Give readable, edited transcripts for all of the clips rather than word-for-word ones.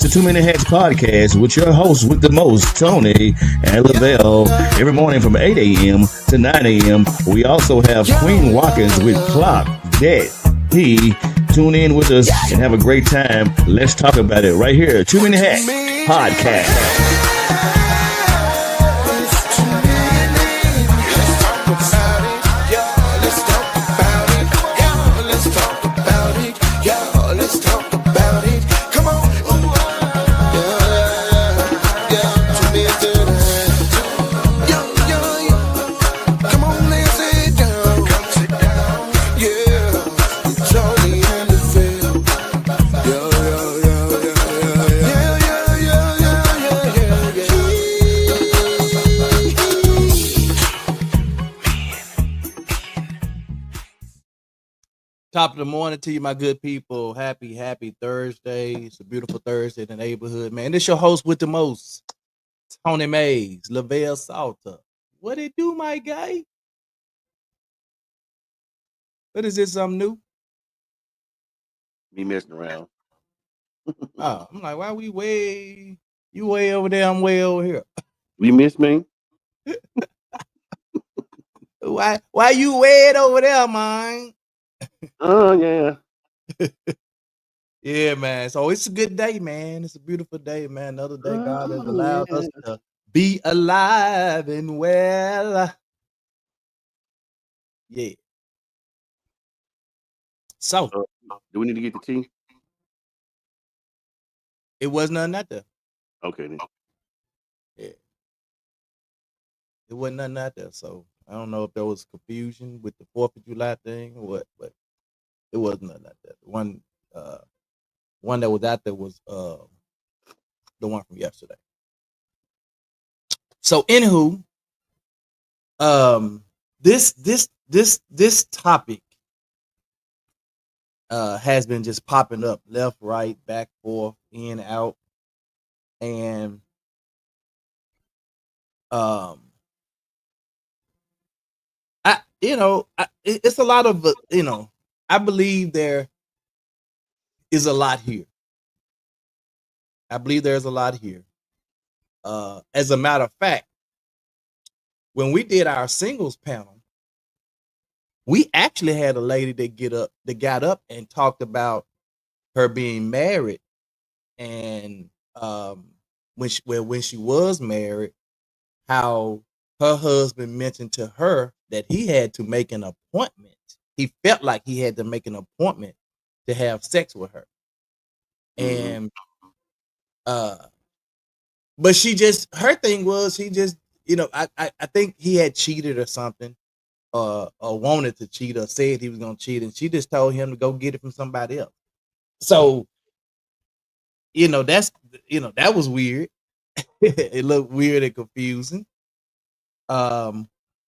to Too Many Hats Podcast with your hosts with the most, Tony and Lavelle. Every morning from 8 a.m. to 9 a.m. We also have Queen Watkins with Clock That He. Tune in with us and have a great time. Let's talk about it right here. Too Many Hats Podcast. Top of the morning to you, my good people. Happy Thursday. It's a beautiful Thursday in the neighborhood, man. This your host with the most, Tony Mays, Lavelle Salter. What it do, my guy? What is this, something new? Me messing around. Oh, I'm like, why you way over there, I'm way over here. You miss me? Why you way over there, man? Oh, yeah. Yeah, man. So it's a good day, man. It's a beautiful day, man. Another day God has allowed us to be alive and well. Yeah. So do we need to get the tea? It was nothing out there. Okay, then. Yeah. It wasn't nothing out there. So I don't know if there was confusion with the 4th of July thing or what, but it wasn't nothing out there. The one that was out there was the one from yesterday. So anywho, this topic has been just popping up left, right, back, forth, in, out, and it's a lot of I believe there is a lot here. I believe there's a lot here. As a matter of fact, when we did our singles panel, we actually had a lady that got up and talked about her being married, and when she was married, how her husband mentioned to her that he had to make an appointment. He felt like he had to make an appointment to have sex with her. And but her thing was I think he had cheated or something, or wanted to cheat, or said he was gonna cheat, and she just told him to go get it from somebody else. So that was weird. It looked weird and confusing.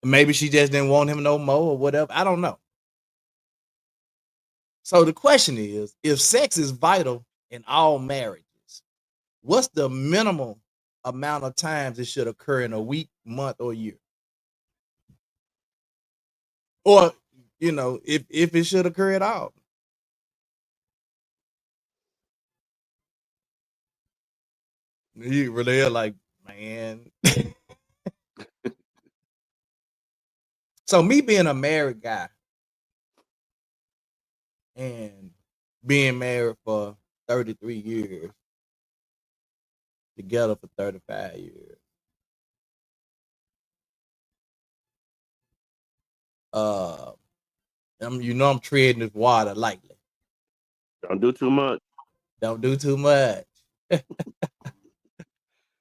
Maybe she just didn't want him no more or whatever. I don't know. So the question is, if sex is vital in all marriages, what's the minimal amount of times it should occur in a week, month, or year? Or, if it should occur at all. You really are like, man. So me being a married guy and being married for 33 years, together for 35 years. I'm treading this water lightly. Don't do too much. Don't do too much.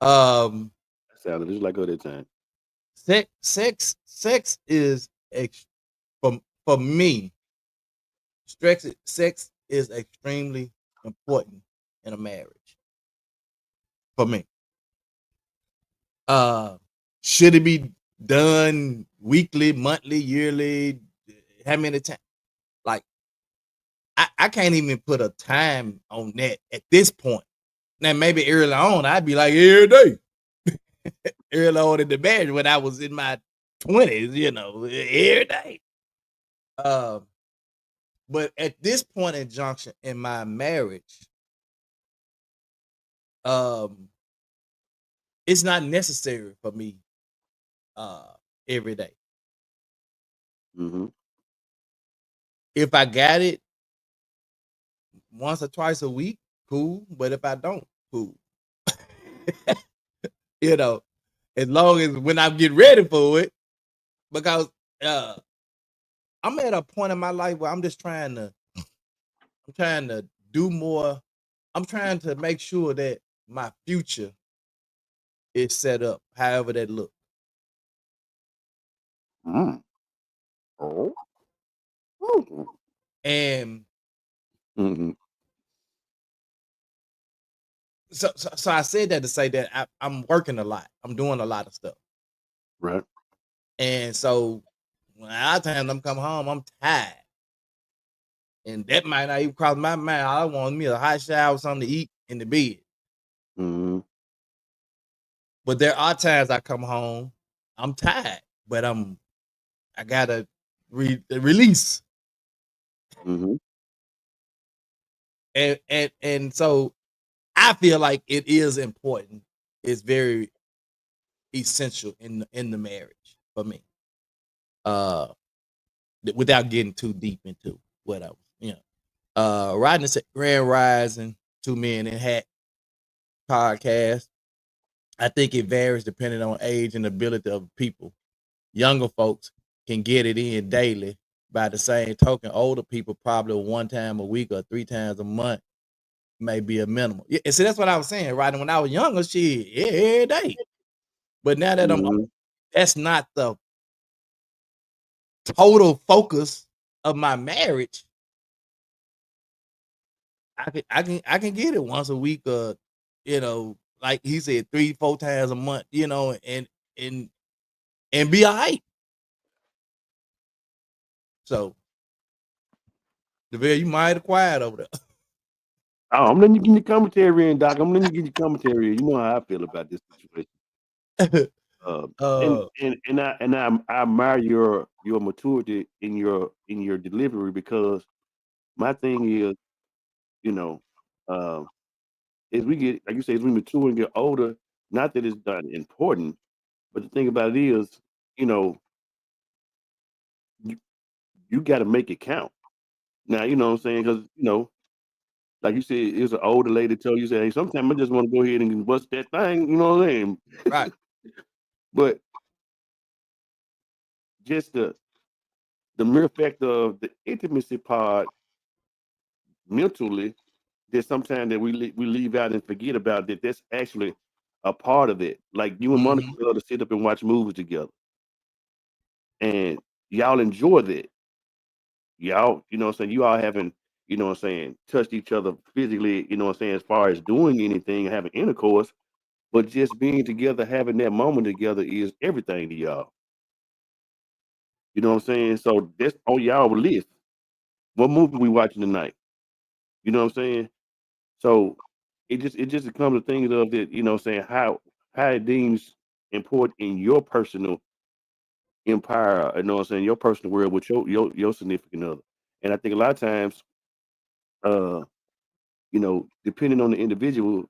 Sounded just like all that time. Sex is for me. Sex is extremely important in a marriage. For me, should it be done weekly, monthly, yearly? How many times? Like, I can't even put a time on that at this point. Now, maybe early on, I'd be like every day. Early on in the marriage when I was in my 20s, every day. But at this point in junction in my marriage, it's not necessary for me every day. Mm-hmm. If I got it once or twice a week, cool. But if I don't, cool. You know, as long as when I get ready for it, because I'm at a point in my life where I'm trying to do more. I'm trying to make sure that my future is set up, however that looks. Mm. Oh. Mm-hmm. And Mm-hmm. so I said that to say that I'm working a lot. I'm doing a lot of stuff. Right. And so when I time I'm come home, I'm tired. And that might not even cross my mind. I want me a hot shower, something to eat in the bed. Mm-hmm. But there are times I come home, I'm tired, but I gotta release. Mm-hmm. And so I feel like it is important. It's very essential in the marriage for me. Without getting too deep into what I was, Rodney said Grand Rising, 2 Men in Hat podcast. I think it varies depending on age and ability of people. Younger folks can get it in daily. By the same token, older people probably 1 time a week or 3 times a month may be a minimum. Yeah, and see, that's what I was saying, right? And when I was younger, shit, every day. But now that I'm Mm-hmm. that's not the total focus of my marriage. I can get it once a week, like he said, 3-4 times a month, and be all right. So DeVille, you might have quiet over Oh, I'm letting you get your commentary in, Doc. I'm letting you get your commentary in. You know how I feel about this situation. there. I admire your maturity in your delivery, because my thing is, you know, as we get, like you say, as we mature and get older, not that it's not important, but the thing about it is, you know, you got to make it count. Now, you know what I'm saying? Because, like you said, it's an older lady tell you, say, hey, sometimes I just want to go ahead and bust that thing, you know what I'm saying? Right. But just the mere fact of the intimacy part mentally, that sometimes that we leave out and forget about, that that's actually a part of it. Like you and Monica love to sit up and watch movies together, and y'all enjoy that. Y'all, you know what I'm saying, you all haven't, you know what I'm saying, touched each other physically, you know what I'm saying, as far as doing anything, having intercourse, but just being together, having that moment together is everything to y'all. You know what I'm saying? So that's on y'all list. What movie we watching tonight? You know what I'm saying? So it just becomes a thing of that, you know what I'm saying, how it deems important in your personal empire, you know what I'm saying, your personal world with your significant other. And I think a lot of times, uh, depending on the individual,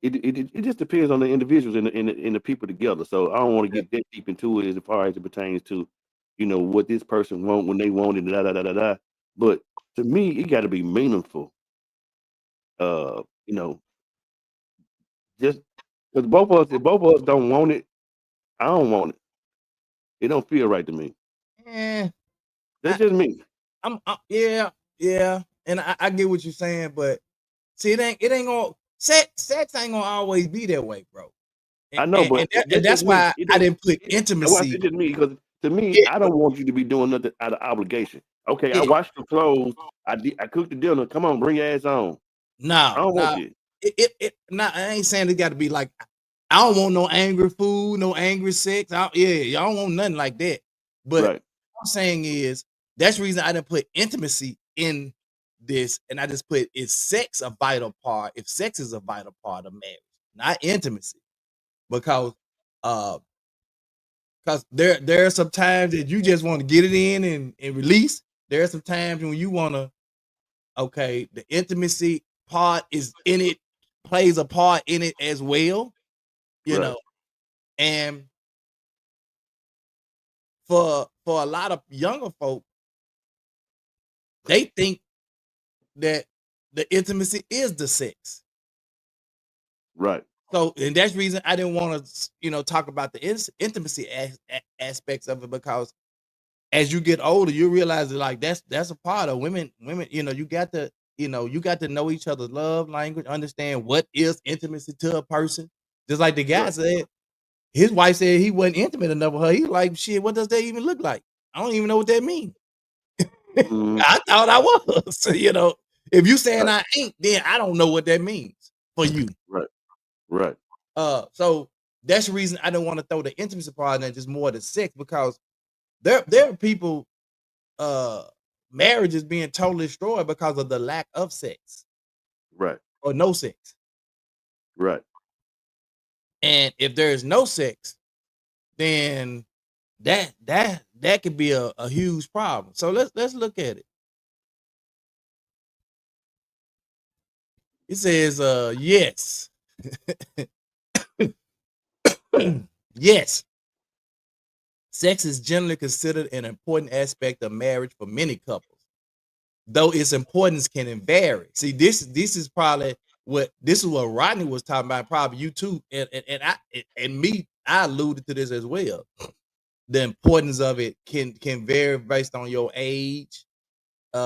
it just depends on the individuals and the people together. So I don't want to get that deep into it as far as it pertains to, what this person want when they want it, da da da da da. But to me, it got to be meaningful. Uh, you know, just because both of us, if both of us don't want it, I don't want it. It don't feel right to me. Eh, That's just me. yeah, and I get what you're saying, but see, it ain't gonna sex ain't gonna always be that way, bro. I know, but And that's why I didn't put That's why intimacy. it's just me, because to me, Yeah, I don't want you to be doing nothing out of obligation. Okay, I yeah, washed the clothes. I cooked the dinner. Come on, bring your ass on. I no, don't want this. I ain't saying it got to be like. I don't want no angry food, no angry sex. Y'all don't want nothing like that. But Right. what I'm saying is that's the reason I didn't put intimacy in this, and I just put is sex a vital part? If sex is a vital part of marriage, not intimacy, because uh, there are some times that you just want to get it in and release. There are some times when you want to, okay, the intimacy part is in it, plays a part in it as well, you Right. know. And for a lot of younger folk, they think that the intimacy is the sex. Right. So, and that's the reason I didn't want to, talk about the intimacy aspects of it, because as you get older, you realize that like that's a part of women. You got to know each other's love language, understand what is intimacy to a person. Just like the guy Right. said, his wife said he wasn't intimate enough with her. He's like, shit, what does that even look like? I don't even know what that means. Mhm. I thought I was, if you saying Right. I ain't, then I don't know what that means for you. Right. Right. So that's the reason I don't want to throw the intimacy part in there, just more the sex, because there are people, marriages being totally destroyed because of the lack of sex Right. or no sex. Right. And if there is no sex, then that could be a huge problem. So let's look at it. It says, yes. Yes. Sex is generally considered an important aspect of marriage for many couples, though its importance can vary. See, this is probably what Rodney was talking about, probably you too, and me, I alluded to this as well. The importance of it can vary based on your age,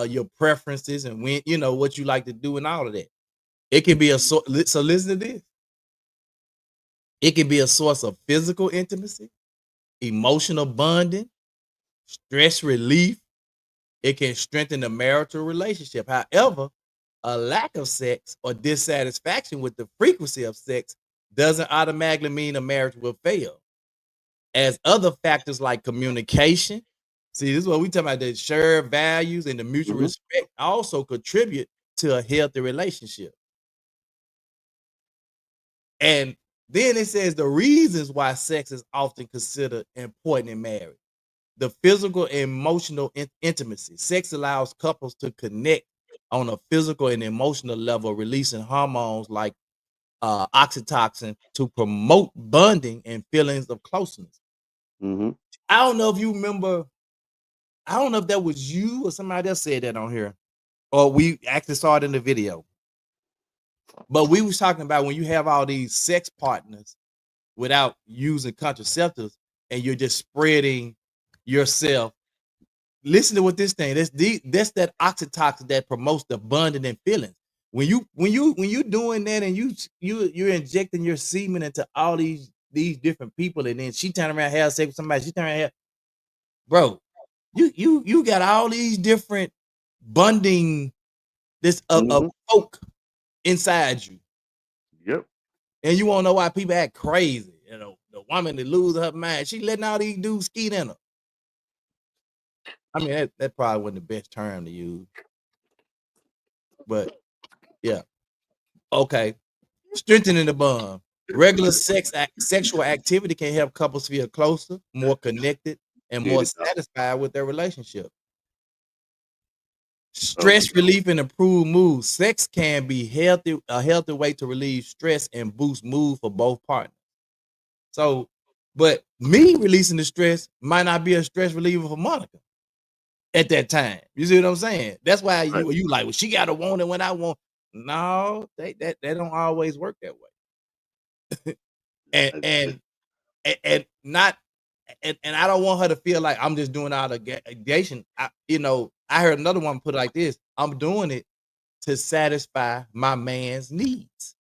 your preferences, and when what you like to do and all of that. It can be so listen to this. It can be a source of physical intimacy, emotional bonding, stress relief. It can strengthen the marital relationship. However, a lack of sex or dissatisfaction with the frequency of sex doesn't automatically mean a marriage will fail, as other factors like communication. See, this is what we talking about, the shared values and the mutual Mhm. respect also contribute to a healthy relationship. And then it says the reasons why sex is often considered important in marriage. The physical and emotional intimacy. Sex allows couples to connect on a physical and emotional level, releasing hormones like oxytocin to promote bonding and feelings of closeness. Mhm. I don't know if you remember. I don't know if that was you or somebody else said that on here, or we actually saw it in the video. But we was talking about when you have all these sex partners without using contraceptives, and you're just spreading yourself. Listen to what this thing. That's that oxytocin that promotes the bonding and feelings. When you doing that, and you're injecting your semen into all these different people, and then she turn around have sex with somebody, she turn around have, bro, you got all these different bonding this of Mhm. folk inside you, Yep. and you won't know why people act crazy. The woman that lose her mind, she letting all these dudes skeet in her. I mean, that probably wasn't the best term to use, but yeah. Okay. Strengthening the bond. Regular sexual activity can help couples feel closer, more connected, and more satisfied with their relationship. Stress relief and improve mood. Sex can be a healthy way to relieve stress and boost mood for both partners. So, but me releasing the stress might not be a stress reliever for Monica at that time. You see what I'm saying? That's why Right. you like, well, she gotta want it when I want. No, that don't always work that way. and not and I don't want her to feel like I'm just doing all the gation. I heard another one put it like this: I'm doing it to satisfy my man's needs.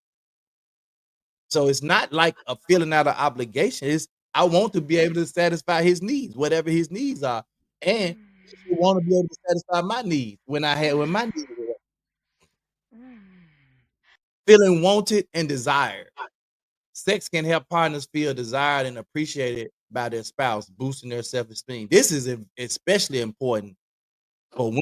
So it's not like a feeling out of obligation. It's I want to be able to satisfy his needs, whatever his needs are, and he should want to be able to satisfy my needs when my needs were feeling wanted and desired. Sex can help partners feel desired and appreciated by their spouse, boosting their self-esteem. This is especially important for women,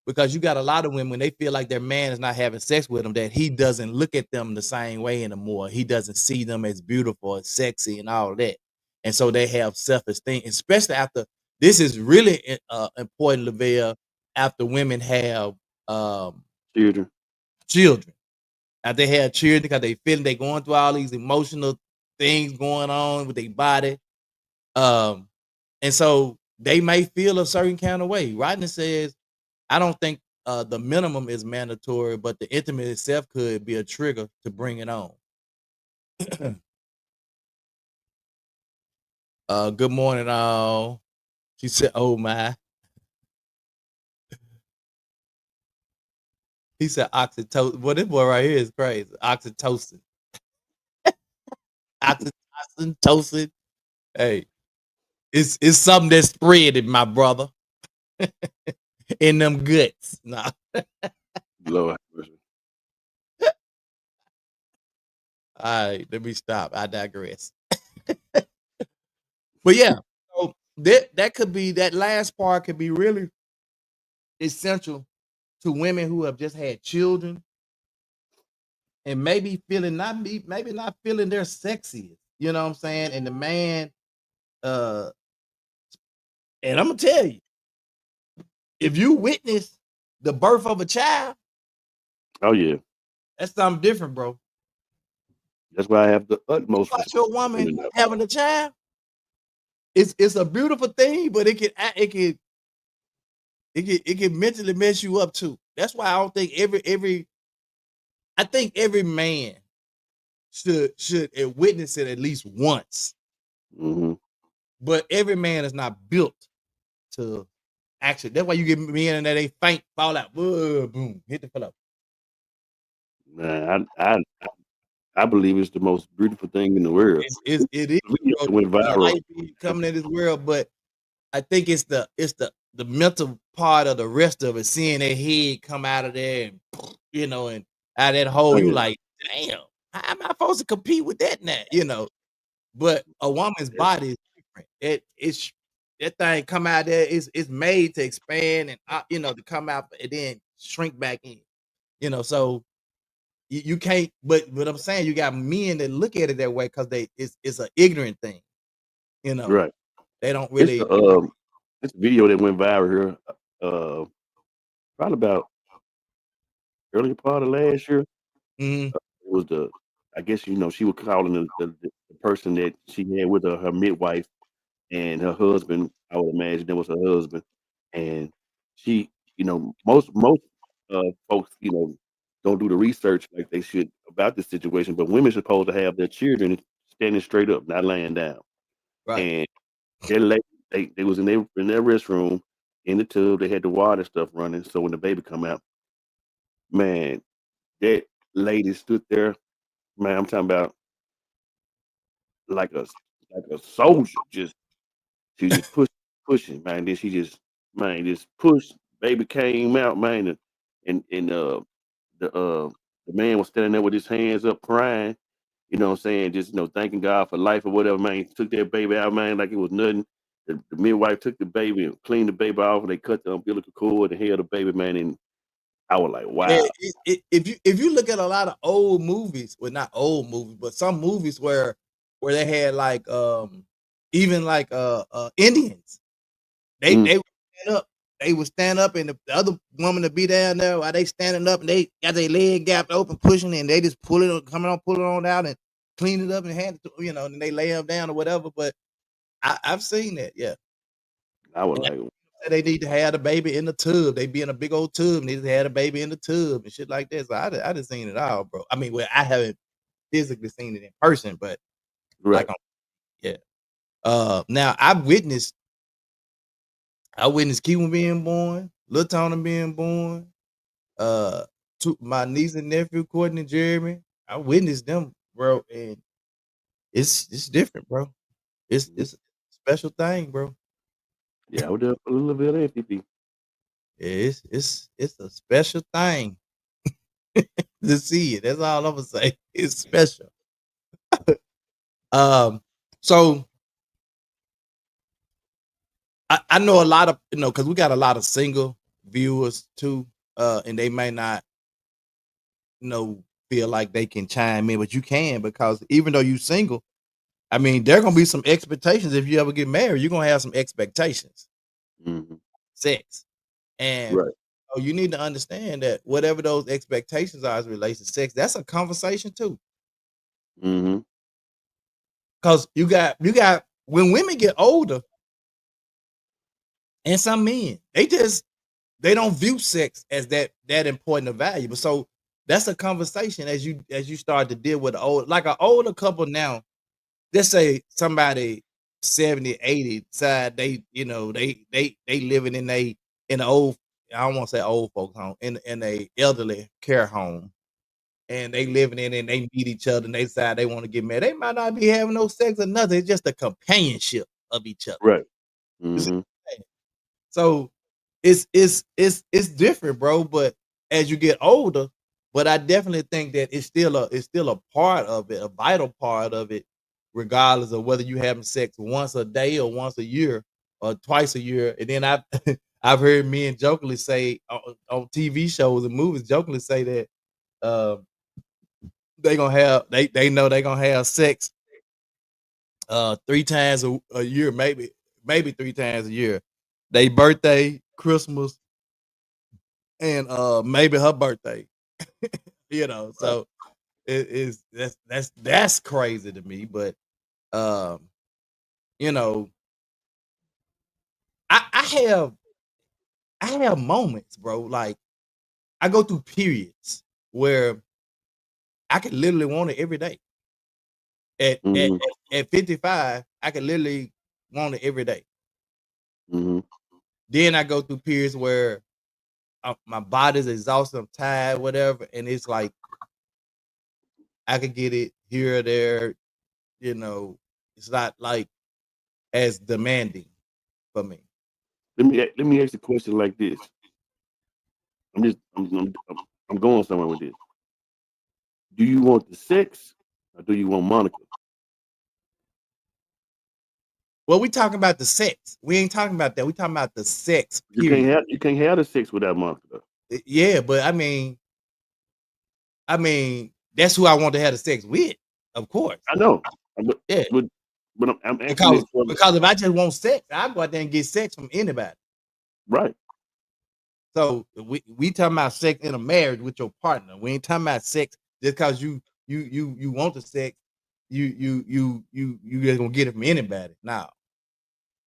because you got a lot of women, when they feel like their man is not having sex with them, that he doesn't look at them the same way anymore. He doesn't see them as beautiful, as sexy, and all of that. And so they have self-esteem, especially after this is really important, Lavelle, after women have Children. children. After they had children, because they going through all these emotional things going on with their body. And so they may feel a certain kind of way. Rodney says, I don't think the minimum is mandatory, but the intimate itself could be a trigger to bring it on. Good morning, all. She said, oh my. He said oxytocin. Well, this boy right here is crazy. Oxytocin. Oxytocin. Hey, it's something that's spreading, my brother. In them guts. Nah. Lord. All right, let me stop. I digress. But yeah, so that could be, that last part could be really essential to women who have just had children and maybe maybe not feeling their sexiest. You know what I'm saying? And the man, and I'm gonna tell you, if you witness the birth of a child, Oh yeah, that's something different, bro. that's why I have the utmost Watch respect your for woman women now. having a child. It's a beautiful thing, but it can mentally mess you up too. That's why I don't think I think every man should witness it at least once. Mhm. But every man is not built to actually. That's why you get men and they faint, fall out, boom, hit the pillow. Man, I believe it's the most beautiful thing in the world. It is. The video Bro, went viral. life coming in this world, but I think it's the mental part of the rest of it, seeing their head come out of there and and out of that hole. Oh, You yeah. like, damn, how am I supposed to compete with that now? But a woman's Yeah. body is different. It's that thing come out there, it's made to expand and to come out and then shrink back in. So you can't, but I'm saying, you got men that look at it that way because it's an ignorant thing. Right. They don't It's really. the this video that went viral here, probably about early part of last year. Mhm. It was I guess she was calling the person that she had with her midwife and her husband. I would imagine that was her husband, and she, most folks, don't do the research like they should about this situation. But women are supposed to have their children standing straight up, not laying down. Right. And they was in their restroom in the tub. They had the water stuff running. So when the baby come out, man, that lady stood there. Man, I'm talking about like a soldier. She just pushing, man. Then she just pushed. Baby came out, man, and the man was standing there with his hands up, crying. You know what I'm saying? Just thanking God for life or whatever, man. He took that baby out, man, like it was nothing. The midwife took the baby and cleaned the baby off, and they cut the umbilical cord and held the baby, man. And I was like, wow. If you look at a lot of old movies, well, not old movies, but some movies where they had like even like Indians, they would stand up. They would stand up, and the other woman to be down there while they standing up, and they got their leg gapped open, pushing, and they just pull it on out, and clean it up and hand it to and they lay them down or whatever. But I've seen that, yeah. I was like, They need to have the baby in the tub. They be in a big old tub, need to have the baby in the tub and shit like that. So I done seen it all, bro. I mean, well, I haven't physically seen it in person, but right. yeah. Now I've witnessed Keelan being born, Lil Tony being born, to my niece and nephew, Courtney and Jeremy. I witnessed them, bro, and it's different, bro. It's a special thing, bro. Yeah, I was there for a little bit of FTP. Yeah, it's a special thing to see it. That's all I'm gonna say. It's special. So I know a lot of because we got a lot of single viewers too, and they may not feel like they can chime in, but you can, because even though you single, I mean, there gonna be some expectations. If you ever get married, you're gonna have some expectations. Mhm. Sex. And Right. So you need to understand that whatever those expectations are as it relates to sex, that's a conversation too. Mm-hmm. Because you got when women get older, and some men, they don't view sex as that important or valuable. So that's a conversation as you start to deal with an older couple now. Let's say somebody 70, 80 side, they living in an old, I don't want to say old folks home, in a elderly care home, and they living in it, and they meet each other and they decide they want to get married. They might not be having no sex or nothing. It's just the companionship of each other. Right. You see Mm-hmm. what I'm saying? So it's different, bro. But as you get older, but I definitely think that it's still a part of it, a vital part of it, regardless of whether you having sex once a day or once a year or twice a year. And then I've I've heard men jokingly say on TV shows and movies, jokingly say that they gonna have they know they gonna have sex 3 times a year, maybe 3 times a year. They birthday, Christmas, and maybe her birthday. So it is that's crazy to me. But um, you know, I have moments, bro. Like I go through periods where I could literally want it every day. At at Mm-hmm. at 55, I could literally want it every day. Mm-hmm. Then I go through periods where my body's exhausted, I'm tired, whatever, and it's like I could get it here or there. It's not like as demanding for me. Let me ask the question like this. I'm going somewhere with this. Do you want the sex or do you want Monica? Well, we talking about the sex. We ain't talking about that. We talking about the sex. You Period. can't have the sex without Monica though. Yeah, but I mean, that's who I want to have the sex with, of course. I know. Yeah. But I'm asking because if I just want sex, I go out there and get sex from anybody. Right. So we talking about sex in a marriage with your partner. We ain't talking about sex just because you want the sex. You just gonna get it from anybody now.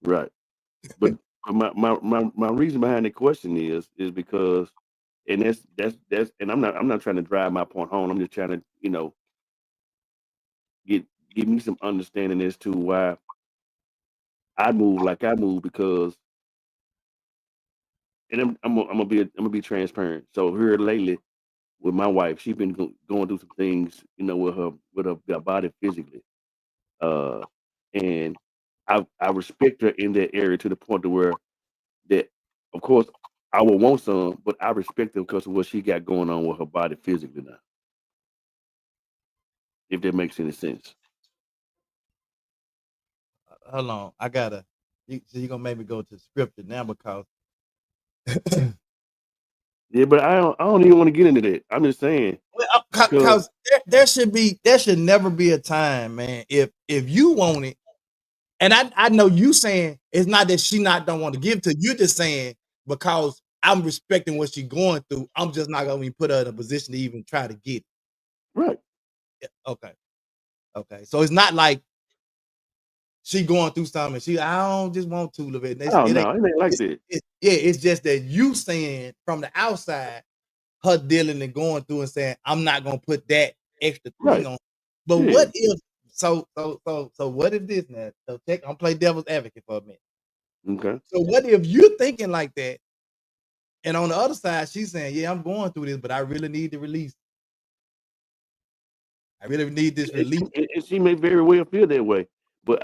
Right. But my reason behind the question is because, and that's and I'm not trying to drive my point home. I'm just trying to give me some understanding as to why I move like I move, because, and I'm gonna be transparent. So here lately with my wife, she's been going through some things, with her body physically, and I respect her in that area to the point to where that, of course, I will want some, but I respect her because of what she got going on with her body physically now. If that makes any sense. Hold on, I gotta. So you're gonna make me go to scripture now because. Yeah, but I don't even want to get into that. I'm just saying. Because there should never be a time, man. If you want it, and I know you saying it's not that she don't want to give to you, just saying because I'm respecting what she's going through, I'm just not gonna even put her in a position to even try to get it. Right. Yeah, okay. So it's not like she going through something. I don't just want to live it. No, it ain't like that. It's just that you saying from the outside, her dealing and going through and saying, I'm not gonna put that extra thing on. But what if so what if this now? So I'm play devil's advocate for a minute. Okay. So what if you're thinking like that, and on the other side, she's saying, yeah, I'm going through this, but I really need the release. I really need this release. And she may very well feel that way. But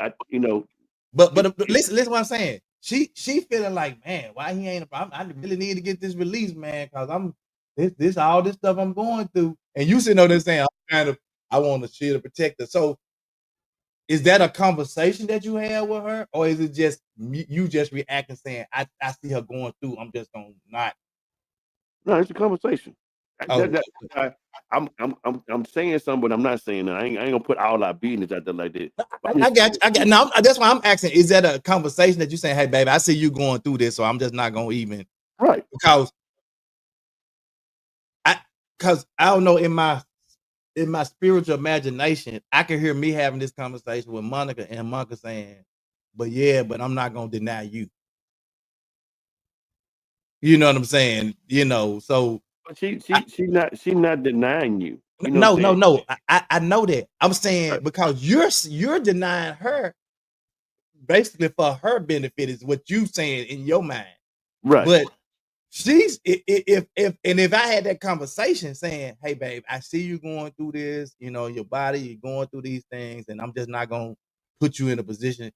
But listen what I'm saying. She feeling like, man, why he ain't? I really need to get this release, man, because I'm this all this stuff I'm going through, and you sitting there saying, I want to shield and protect her. So, is that a conversation that you have with her, or is it just you just reacting saying, I see her going through, I'm just gonna not? No, it's a conversation. Oh. I'm saying something, but I'm not saying that. I ain't gonna put all our business out there like that. I got. Now that's why I'm asking. Is that a conversation that you saying, hey, baby, I see you going through this, so I'm just not gonna even right? Because because I don't know, in my spiritual imagination, I can hear me having this conversation with Monica and Monica saying, but I'm not gonna deny you. You know what I'm saying? So But she's not denying you. You know no, what I'm saying? no. I know that. I'm saying Right. because you're denying her basically for her benefit is what you saying in your mind. Right. But she's if I had that conversation saying, hey babe, I see you going through this, your body, you're going through these things, and I'm just not gonna put you in a position.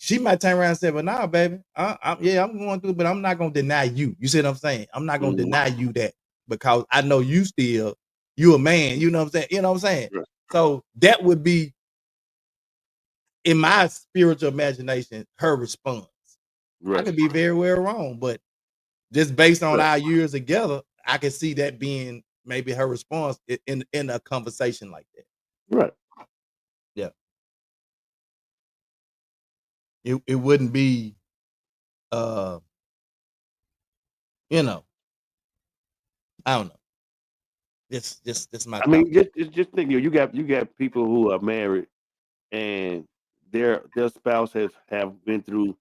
She might turn around and say, well, nah, baby, I'm going through, but I'm not gonna deny you. You see what I'm saying? I'm not gonna deny you that because I know you a man, you know what I'm saying? You know what I'm saying? Right. So that would be, in my spiritual imagination, her response. I Right. could be very well wrong, but just based on Right. our years together, I can see that being maybe her response in a conversation like that. Right. Yeah. It wouldn't be you know, I don't know. This my I thought. mean, just think, you got people who are married and their spouse have been through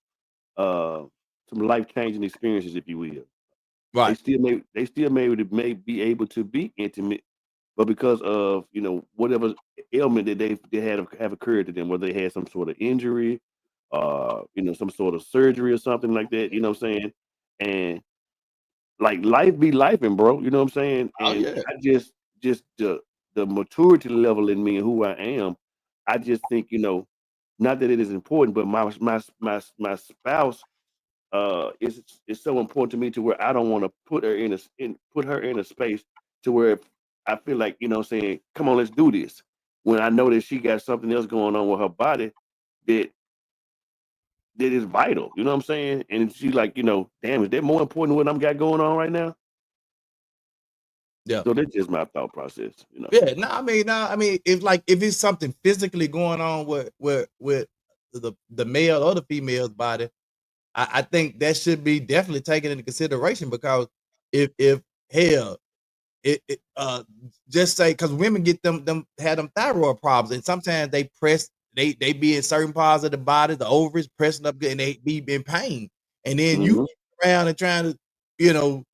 some life changing experiences, if you will. They Right. still may be able to be intimate, but because of whatever ailment that they have occurred to them, whether they had some sort of injury, some sort of surgery or something like that, you know what I'm saying? And like life be life, and bro, you know what I'm saying? Oh And yeah. I just the maturity level in me and who I am, I just think, not that it is important, but my spouse is so important to me to where I don't want to put her in a space to where I feel like, saying, come on, let's do this. When I know that she got something else going on with her body that is vital, you know what I'm saying? And she's like, damn, is that more important than what I'm got going on right now? Yeah. So that's just my thought process, Yeah. No, I mean, if it's something physically going on with the male or the female's body, I think that should be definitely taken into consideration because if hell, it just say because women get them had them thyroid problems, and sometimes they be in certain parts of the body, the ovaries pressing up good, and they be in pain, and then you Mhm. around and trying to, you know,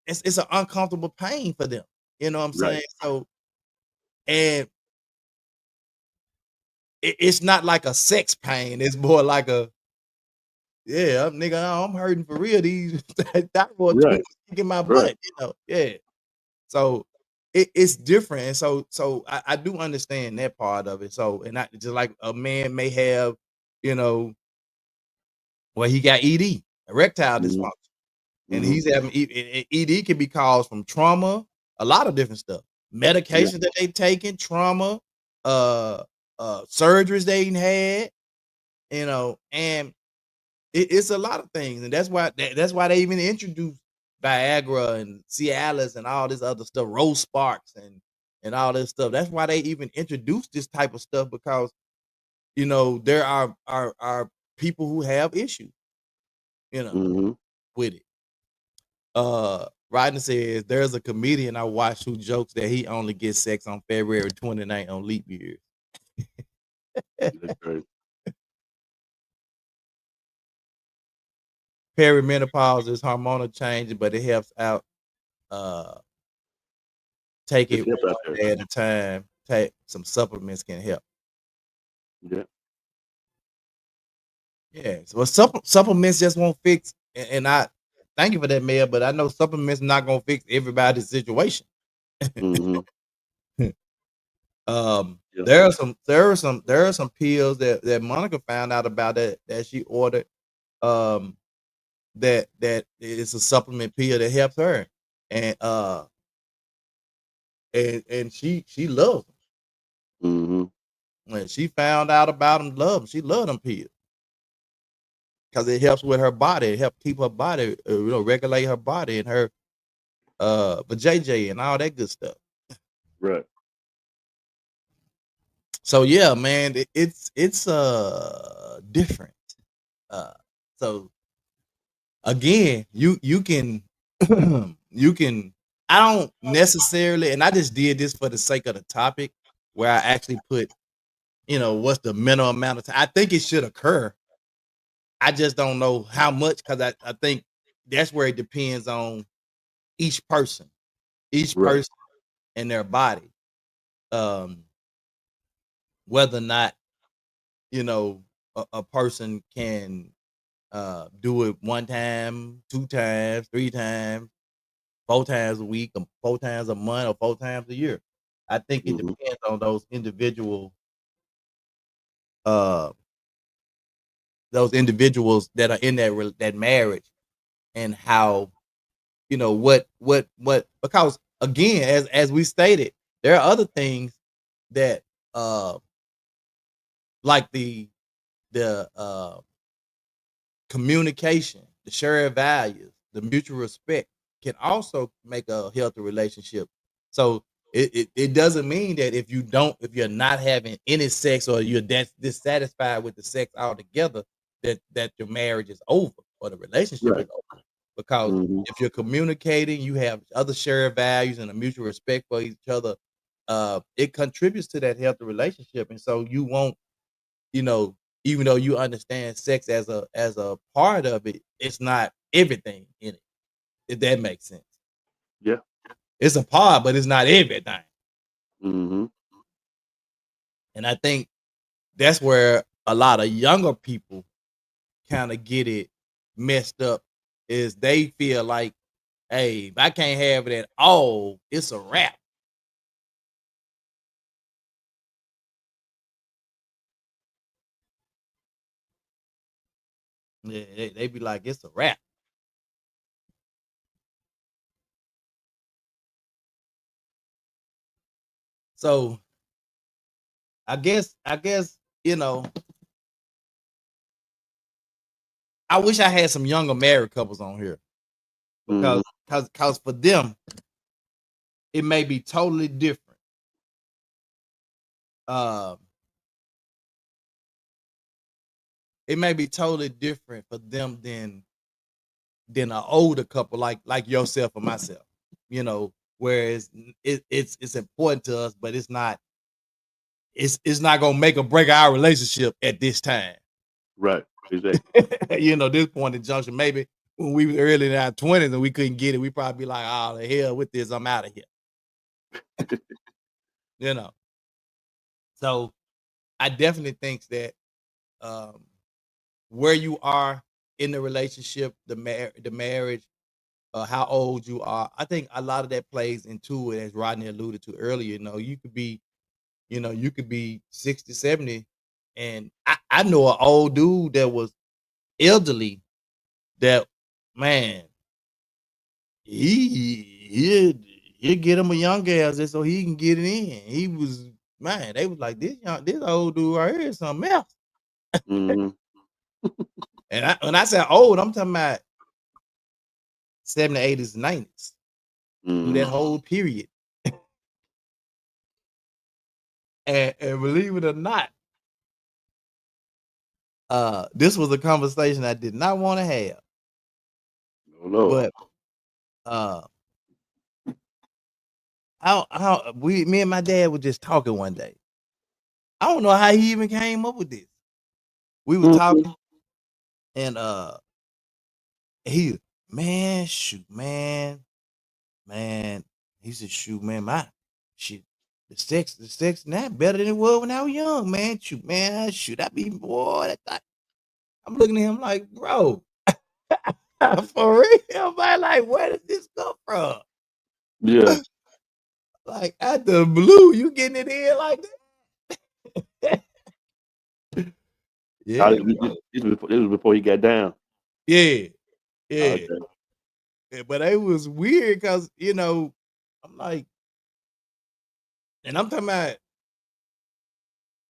it's an uncomfortable pain for them. You know what I'm Right. saying? So, and it's not like a sex pain. It's more like a, yeah, nigga, I'm hurting for real. These thyroid Right. tumors kicking my Right. butt. Yeah. So it's different. And so I do understand that part of it. So, and I just like a man may have, well, he got ED, erectile Mhm. dysfunction, and Mhm. he's having ED can be caused from trauma, a lot of different stuff, Yeah. medications that they taking, trauma, uh, surgeries they had, and it's a lot of things, and that's why they even introduced Viagra and Cialis and all this other stuff, Rose Sparks and all this stuff. That's why they even introduced this type of stuff because there are people who have issues, Mhm. with it. Rodney says there's a comedian I watch who jokes that he only gets sex on February 29th on leap years. That's right. Perimenopause is hormonal change, but it helps out. Take Just it help out one there. day at a time. Take some supplements can help. Yeah. Yeah. So supplements just won't fix. And I thank you for that, Mayor. But I know supplements not gonna fix everybody's situation. Mhm. Yeah. There are some pills that Monica found out about that she ordered. Um, that is a supplement pill that helps her, and and she loves them. Mhm. When she found out about them, she loved them pills because it helps with her body. It helps keep her body, regulate her body and her JJ and all that good stuff. Right. So yeah, man, it's different. So again, you can I don't necessarily, and I just did this for the sake of the topic, where I actually put, what's the minimum amount of time. I think it should occur. I just don't know how much, because I think that's where it depends on each person Right. and their body, whether or not a person can do it 1 time, 2 times, 3 times, 4 times a week, or 4 times a month, or 4 times a year. I think it Mhm. depends on those individuals that are in that marriage, and how, what because again, as we stated, there are other things that like the communication, the shared values, the mutual respect can also make a healthy relationship. So it doesn't mean that if you're not having any sex, or you're dissatisfied with the sex altogether, that your marriage is over or the relationship is Right. over. Because Mhm. if you're communicating, you have other shared values and a mutual respect for each other, it contributes to that healthy relationship. And so you won't, you know, even though you understand sex as a part of it, it's not everything in it. If that makes sense. Yeah. It's a part, but it's not everything. Mhm. And I think that's where a lot of younger people kind of get it messed up, is they feel like, hey, if I can't have it at all, it's a wrap. Yeah, they be like, it's a wrap. So I guess, I wish I had some younger married couples on here, because Mhm. cause for them it may be totally different. Um, it may be totally different for them than an older couple like yourself or myself. Whereas it's important to us, but it's not gonna make or break our relationship at this time. Right. Exactly. This point in junction, maybe when we were early in our 20s and we couldn't get it, we probably be like, oh, the hell with this, I'm out of here. you know. So I definitely think that um, where you are in the relationship, the marriage, how old you are, I think a lot of that plays into it, as Rodney alluded to earlier. You could be 60, 70, and I know an old dude that was elderly, that, man, he'll get him a young gal just so he can get it in. He was, man, they was like, this old dude right here is something else. Mhm. And when I say old, I'm talking about 70s, 80s, 90s, through that Mhm. whole period. And believe it or not, this was a conversation I did not want to have. Oh Lord. But uh me and my dad were just talking one day. I don't know how he even came up with this. We was Mhm. talking, and he, man, shoot, man. He said, shoot, man, my shit. The sex now better than it was when I was young, man. Shoot, man, shoot, I be, boy. I'm looking at him like, bro, for real, man. Like, where did this come from? Yeah. Like, out the blue, you getting it in like that? How Yeah, did bro. this was before he got down. Yeah, yeah. Okay. Yeah, but it was weird because, I'm like, and I'm talking about,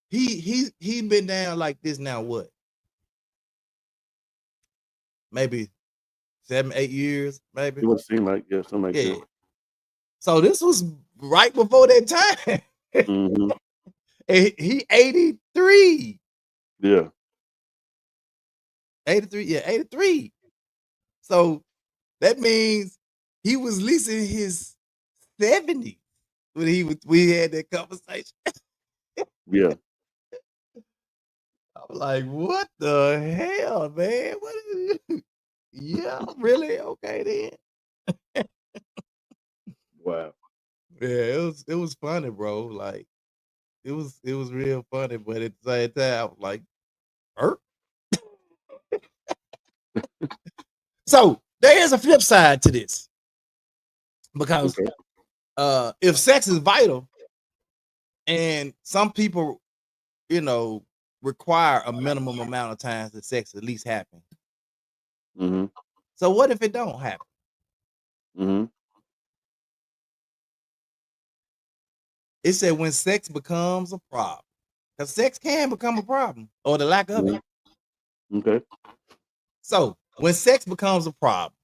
he been down like this now, what? Maybe 7, 8 years, maybe. It would seem like, yeah, something like Yeah. that. So this was right before that time. Mhm. And he 83. Yeah. 83, yeah, 83. So that means he was at least in his 70s when we had that conversation. Yeah. I'm like, what the hell, man? What is it? Yeah, really? Okay then. Wow. Yeah, it was funny, bro. Like it was real funny, but at the same time, I was like, hurt. So there is a flip side to this. Because Okay. if sex is vital and some people, require a minimum amount of times that sex at least happen. Mm-hmm. So what if it don't happen? Mm-hmm. It said when sex becomes a problem. Because sex can become a problem or the lack of it. Okay. So when sex becomes a problem,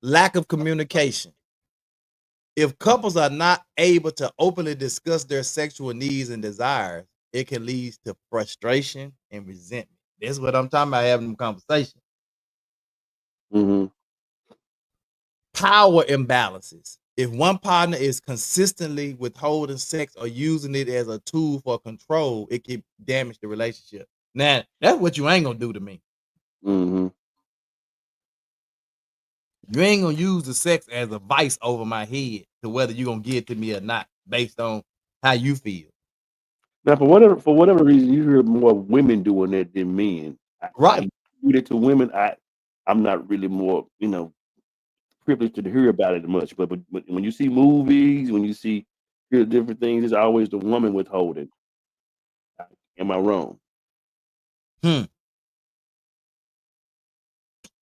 lack of communication. If couples are not able to openly discuss their sexual needs and desires, it can lead to frustration and resentment. That's what I'm talking about, having a conversation. Mm-hmm. Power imbalances. If one partner is consistently withholding sex or using it as a tool for control, it can damage the relationship. Now, that's what you ain't gonna do to me. Mm-hmm. You ain't gonna use the sex as a vice over my head to whether you're gonna give it to me or not, based on how you feel. Now, for whatever reason, you hear more women doing that than men. Right. Do it to women. I'm not really more, privileged to hear about it much. But when you see movies, when you hear different things, it's always the woman withholding. Am I wrong?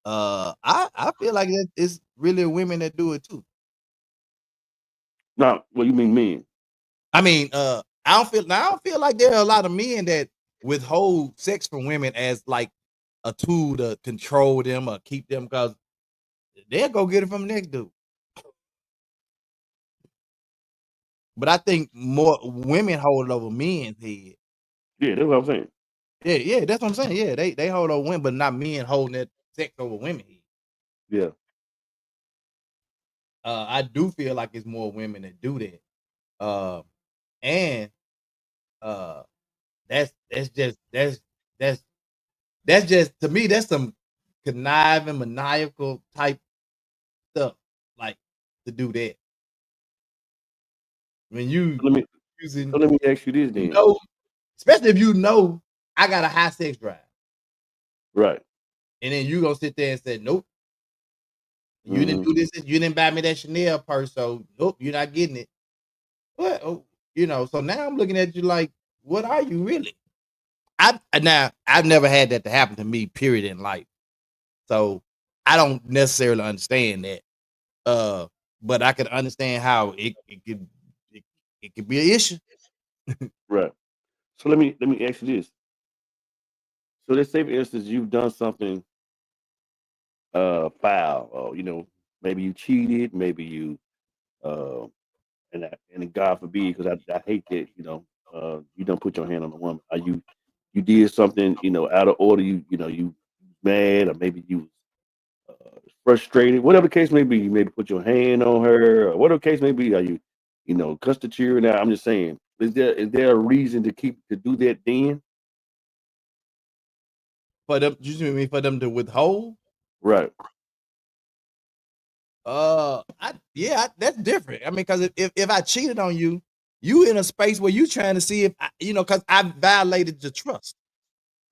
I feel like it's really women that do it too. No, what you mean men? I mean, I don't feel like there are a lot of men that withhold sex from women as like a tool to control them or keep them, because they'll go get it from the next dude. But I think more women hold it over men's head. Yeah, that's what I'm saying. Yeah, that's what I'm saying. Yeah, they hold over women, but not men holding that sex over women head. Yeah. I do feel like it's more women that do that. And that's just, to me, that's some conniving, maniacal type stuff, like, to do that. When you So using, let me ask you this then. especially if you know I got a high sex drive, Right. and then you gonna sit there and say, nope, you didn't do this, you didn't buy me that Chanel purse, so nope, you're not getting it. What? Oh, so now I'm looking at you like, what are you really? I've never had that to happen to me, period, in life. So I don't necessarily understand that. But I could understand how it could be an issue. Right. So let me ask you this. So let's say, for instance, you've done something foul, or maybe you cheated, maybe you uh, and God forbid, because I hate that you don't put your hand on a woman. Or you did something out of order. You mad, or maybe you frustrated. Whatever the case may be, you maybe put your hand on her, or whatever the case may be. Are you cussed at you? Now I'm just saying, is there a reason to do that then? For them, you mean for them to withhold? Right. That's different. I mean, because if I cheated on you, you in a space where you trying to see if because I violated the trust.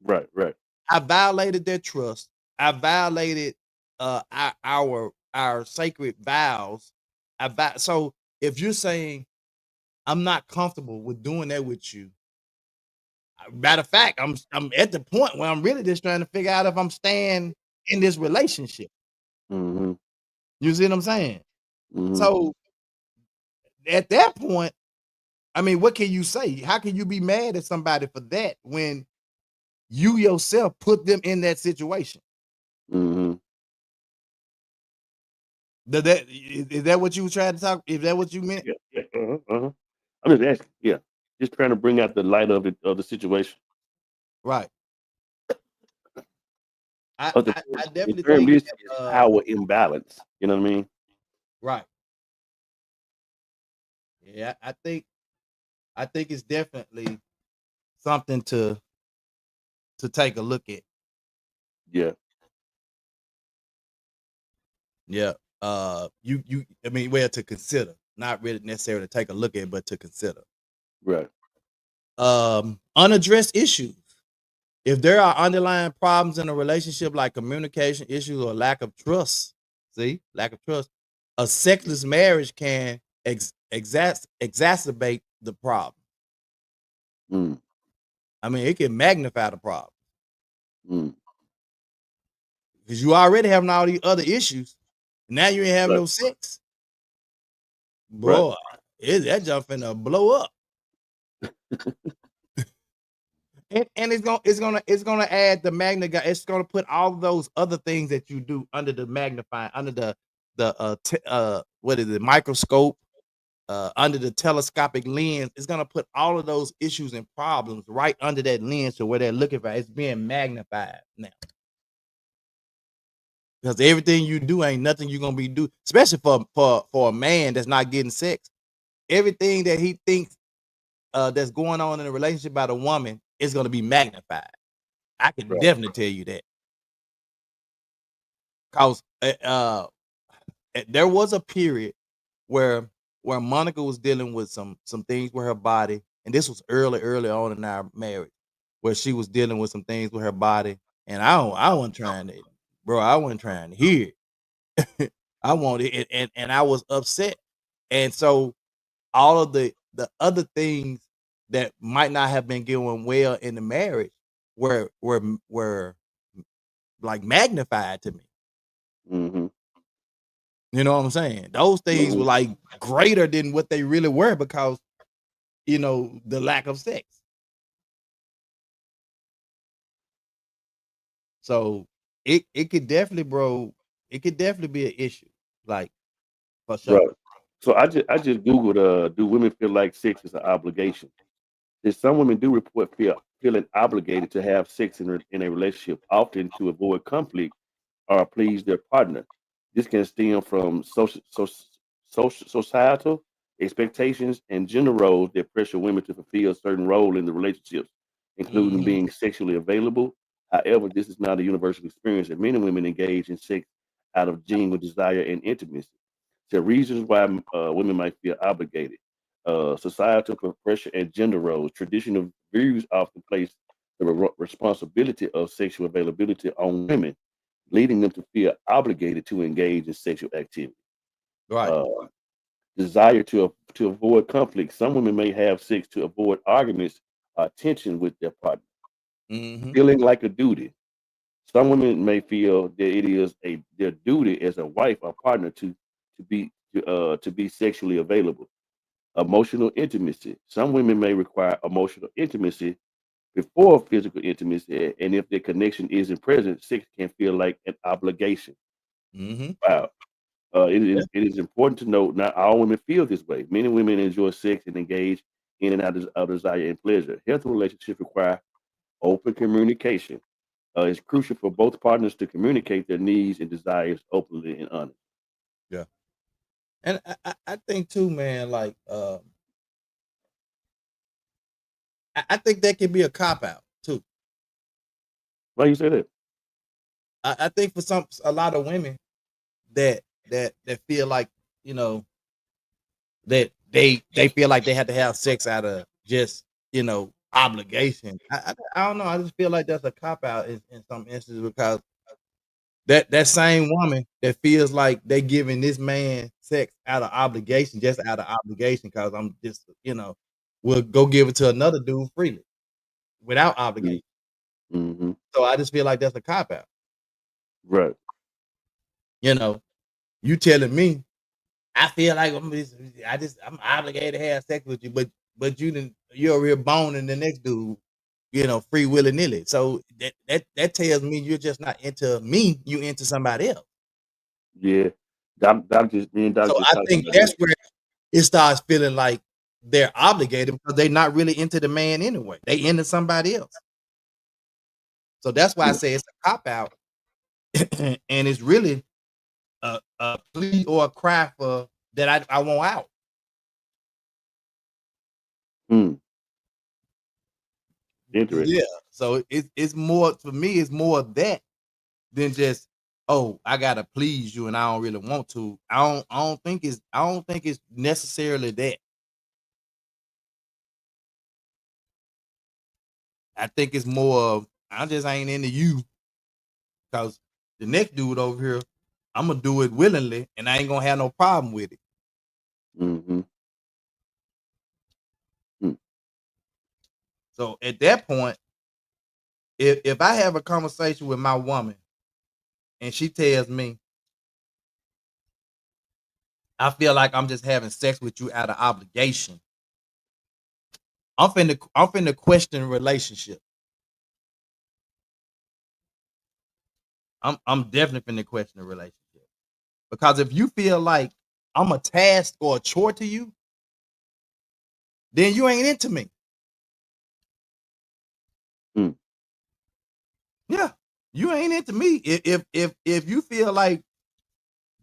Right. Right. I violated their trust. I violated our sacred vows. So if you're saying I'm not comfortable with doing that with you, matter of fact, I'm at the point where I'm really just trying to figure out if I'm staying in this relationship. Mm-hmm. You see what I'm saying? Mm-hmm. So at that point, I mean, what can you say? How can you be mad at somebody for that when you yourself put them in that situation? Mm-hmm. Is that what you were trying to talk? Is that what you meant? Yeah. Yeah. I'm just asking. Yeah. Just trying to bring out the light of the situation. Right. I But the definitely term think is that, power imbalance. You know what I mean? Right. Yeah, I think it's definitely something to take a look at. Yeah, Yeah. I mean, well, to consider, not really necessarily take a look at, but to consider. right. Unaddressed issues. If there are underlying problems in a relationship like communication issues or lack of trust, lack of trust, a sexless marriage can exacerbate the problem. Mm, I mean, it can magnify the problem mm, because you already having all these other issues. Now you ain't having right, no sex, right. boy. That jump finna blow up, and it's gonna add the magna. It's gonna put all those other things that you do under the magnifying, under the what is it, microscope, under the telescopic lens. It's gonna put all of those issues and problems right under that lens to where they're looking for. It's being magnified now. Because everything you do ain't nothing you're gonna be do, especially for a man that's not getting sex. Everything that he thinks that's going on in a relationship by the woman is gonna be magnified. I can Right. definitely tell you that. Cause there was a period where Monica was dealing with some things with her body, and this was early on in our marriage, where she was dealing with some things with her body, and I wasn't trying to, bro. I wasn't trying to hear it. I wanted it, and I was upset. And so all of the other things that might not have been going well in the marriage were like magnified to me. Mm-hmm. You know what I'm saying? Those things were Mm-hmm. like greater than what they really were because the lack of sex. So it could definitely, bro, it could definitely be an issue. Like, for sure. Right. So I just googled, do women feel like sex is an obligation? There's some women do report feeling obligated to have sex in a relationship, often to avoid conflict or please their partner. This can stem from societal expectations and gender roles that pressure women to fulfill a certain role in the relationships, including Mhm. being sexually available. However, this is not a universal experience, and many women engage in sex out of genuine desire and intimacy. So, reasons why women might feel obligated: societal pressure and gender roles. Traditional views often place the responsibility of sexual availability on women, leading them to feel obligated to engage in sexual activity. Right. Uh, Desire to avoid conflict. Some women may have sex to avoid arguments or tension with their partner. Mhm. Feeling like a duty. Some women may feel that it is their duty as a wife or partner to be sexually available. Emotional intimacy. Some women may require emotional intimacy before physical intimacy, and if the connection isn't present, sex can feel like an obligation. Mhm. Wow. It Yeah. is it is important to note not all women feel this way. Many women enjoy sex and engage in and out of desire and pleasure. Healthy relationships require open communication. It's crucial for both partners to communicate their needs and desires openly and honestly. Yeah. And I think too, man, like I think that can be a cop out too. Why you say that? I think for a lot of women that feel like, you know, that they feel like they have to have sex out of just, obligation. I don't know. I just feel like that's a cop out in some instances because that same woman that feels like they giving this man sex out of obligation, just out of obligation, because I'm just, will go give it to another dude freely without obligation. Mm-hmm. So I just feel like that's a cop out. Right. You know, you telling me I feel like I'm obligated to have sex with you, but you're over here boning the next dude, free willy nilly. So that tells me you're just not into me, you into somebody else. Yeah. Me and Doc So just I talking think about that's this. where it starts feeling like they're obligated because they're not really into the man anyway. They into somebody else. So that's why I Yeah. say it's a cop out, and it's really a plea or a cry for that I want out. Interesting. Yeah. So it's more for me. It's more of that than just, oh, I gotta please you and I don't really want to. I don't think it's necessarily that. I think it's more of I just ain't into you because the next dude over here, I'm gonna do it willingly and I ain't gonna have no problem with it. Mm-hmm. So at that point, if I have a conversation with my woman and she tells me, I feel like I'm just having sex with you out of obligation, I'm finna question relationship. I'm definitely finna question the relationship. Because if you feel like I'm a task or a chore to you, then you ain't into me. Yeah, you ain't into me. If you feel like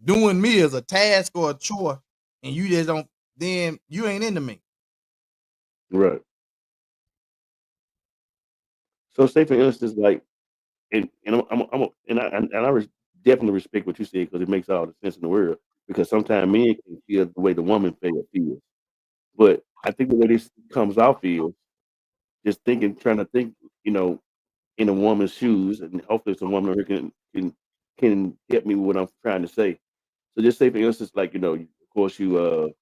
doing me is a task or a chore, and you just don't, then you ain't into me. Right. So, say for instance, like, and I definitely respect what you said because it makes all the sense in the world. Because sometimes men can feel the way the woman feels, but I think the way this comes off is just trying to think, in a woman's shoes, and hopefully some woman who can help me with what I'm trying to say. So just say for instance, like, of course you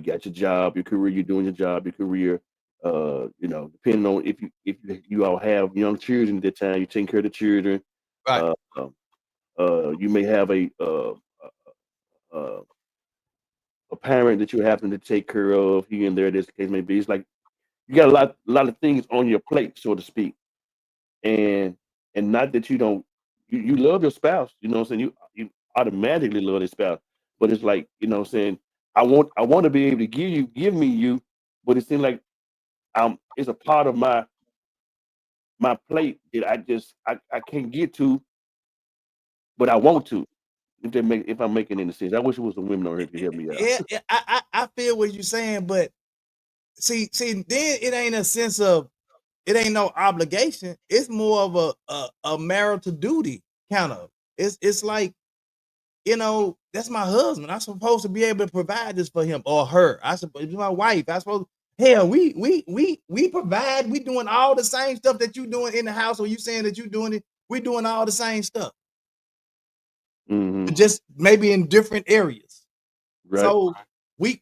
got your job, your career, you're doing your job, your career. Depending on if you all have young children at that time, you're taking care of the children. Right. Uh, you may have uh, a parent that you happen to take care of here and there. This case may be. It's like you got a lot of things on your plate, so to speak. And not that you don't you love your spouse, you know what I'm saying? You automatically love your spouse. But it's like, what I'm saying, I want to be able to give me you, but it seems like it's a part of my plate that I can't get to, but I want to. If I'm making any sense. I wish it was some women on here to help me out. Yeah, I feel what you're saying, but see, then it ain't a sense of it ain't no obligation. It's more of a marital duty kind of. It's like, that's my husband. I'm supposed to be able to provide this for him or her. I suppose it's my wife. I suppose hell, we provide. We doing all the same stuff that you doing in the house, or you saying that you doing it. We doing all the same stuff, Mm-hmm. just maybe in different areas. Right. So we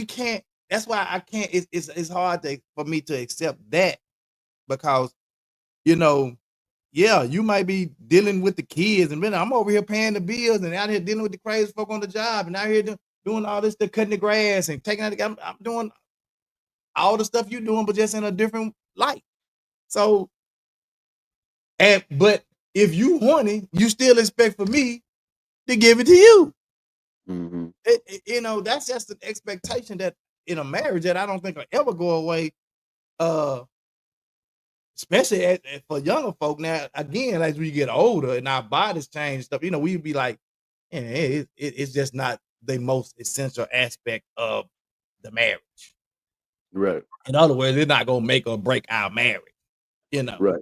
can't. That's why I can't. It's hard for me to accept that because yeah, you might be dealing with the kids, and then I'm over here paying the bills and out here dealing with the crazy folk on the job, and out here doing all this, cutting the grass and taking out. I'm doing all the stuff you're doing, but just in a different light. So, but if you horny, you still expect for me to give it to you. Mm-hmm. That's just an expectation that in a marriage that I don't think will ever go away. Especially for younger folk now. Again, as we get older and our bodies change and stuff, we'd be like, it's just not the most essential aspect of the marriage. Right. In other words, it's not gonna make or break our marriage. Right.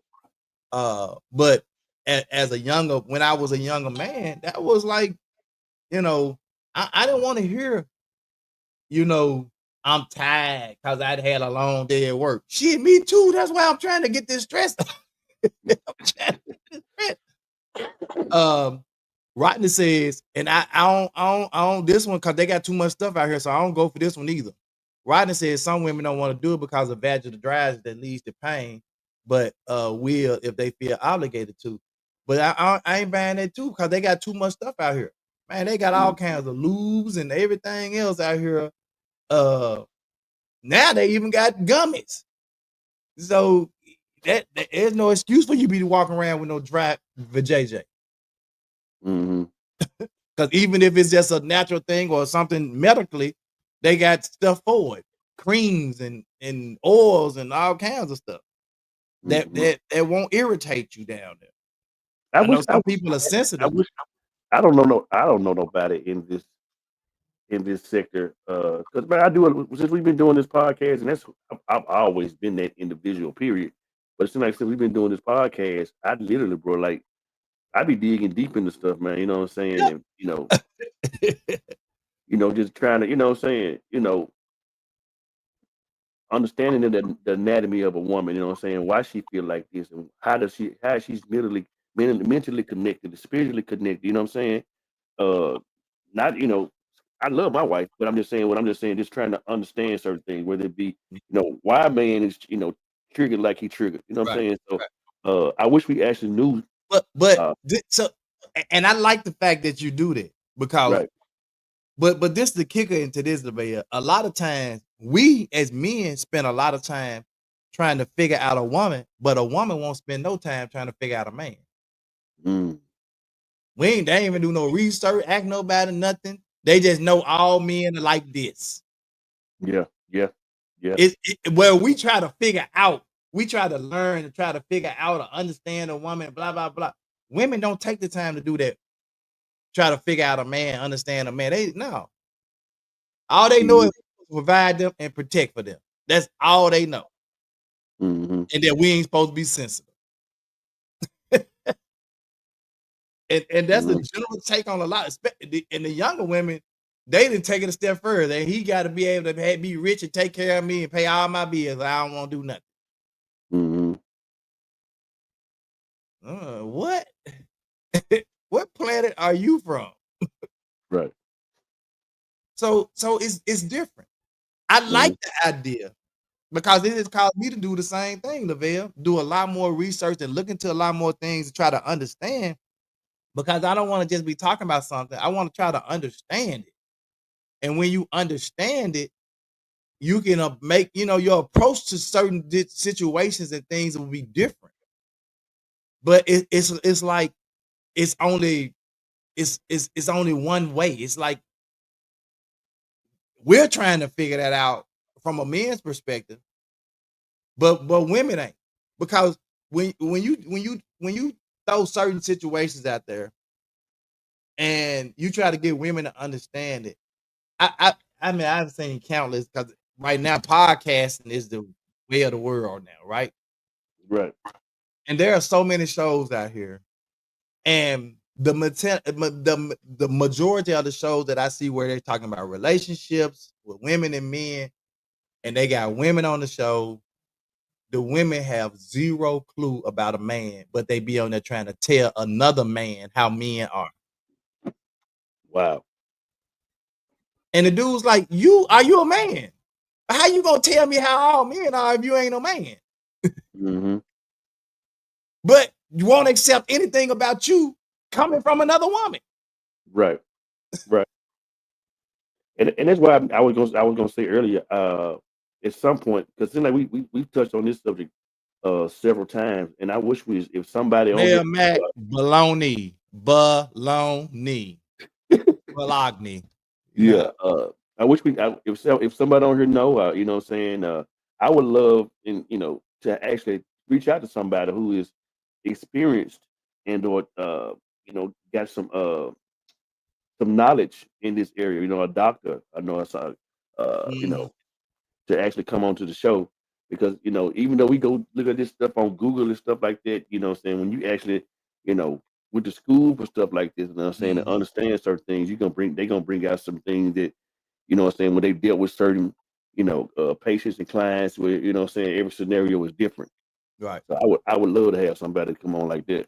But when I was a younger man, that was like, I didn't want to hear, I'm tired because I'd had a long day at work. Shit, me too. That's why I'm trying to get this stress. Rodney says, and I don't this one because they got too much stuff out here, so I don't go for this one either. Rodney says some women don't want to do it because of vaginal dryness that leads to pain, but will if they feel obligated to. But I ain't buying that too because they got too much stuff out here. Man, they got all kinds of lubes and everything else out here. Now they even got gummies. So there's no excuse for you to be walking around with no dry vajayjay. Mm-hmm. Because even if it's just a natural thing or something medically, they got stuff for it, creams and oils and all kinds of stuff that won't irritate you down there. I know some people are sensitive. I don't know nobody in this sector. Because man, I do it since we've been doing this podcast, and I've always been that individual. Period. But it seems like since we've been doing this podcast, I literally, bro, like I be digging deep into stuff, man. You know what I'm saying? And just trying to, you know what I'm saying? Understanding the anatomy of a woman. You know what I'm saying? Why she feel like this, and how she's mentally connected, spiritually connected. You know what I'm saying? Not I love my wife, but I'm just saying, just trying to understand certain things, whether it be why a man is triggered like he triggered. You know what I'm saying? So I wish we actually knew. But and I like the fact that you do that because. Right. But this is the kicker into this debate. A lot of times we as men spend a lot of time trying to figure out a woman, but a woman won't spend no time trying to figure out a man. They ain't even do no research, ask nobody, nothing. They just know all men are like this. Yeah. Where we try to figure out, we try to learn and try to figure out or understand a woman, blah, blah, blah. Women don't take the time to do that. Try to figure out a man, understand a man. All they know is provide them and protect for them. That's all they know. Mm-hmm. And that we ain't supposed to be sensitive. and that's the general take on a lot. And the younger women, they didn't take it a step further. And he got to be able to be rich and take care of me and pay all my bills. I don't want to do nothing. What? What planet are you from? Right. So it's different. I like the idea because it has caused me to do the same thing, Lavelle. Do a lot more research and look into a lot more things to try to understand. Because I don't want to just be talking about something. I want to try to understand it. And when you understand it, you can make your approach to certain situations and things will be different. But it's like it's only one way. It's like we're trying to figure that out from a man's perspective, but women ain't, because when you throw certain situations out there and you try to get women to understand it, I mean I've seen countless, because right now podcasting is the way of the world now, right? Right. And there are so many shows out here, and the majority of the shows that I see where they're talking about relationships with women and men, and they got women on the show, the women have zero clue about a man, but they be on there trying to tell another man how men are. Wow. And the dude's like, are you a man? How you gonna tell me how all men are if you ain't a man? But you won't accept anything about you coming from another woman. Right. And that's why I was gonna say earlier, at some point, because then we touched on this subject several times, and I wish if somebody Mayor Mac baloney. Bologna. Yeah. I wish if somebody on here know, you know what I'm saying, I would love to actually reach out to somebody who is experienced and or got some knowledge in this area, a doctor, to actually come onto the show, because even though we go look at this stuff on Google and stuff like that, what I'm saying, when you actually with the school for stuff like this, I'm saying, to understand certain things, they're gonna bring out some things that what I'm saying, when they dealt with certain patients and clients, where I'm saying, every scenario is different. Right. So I would love to have somebody come on like that.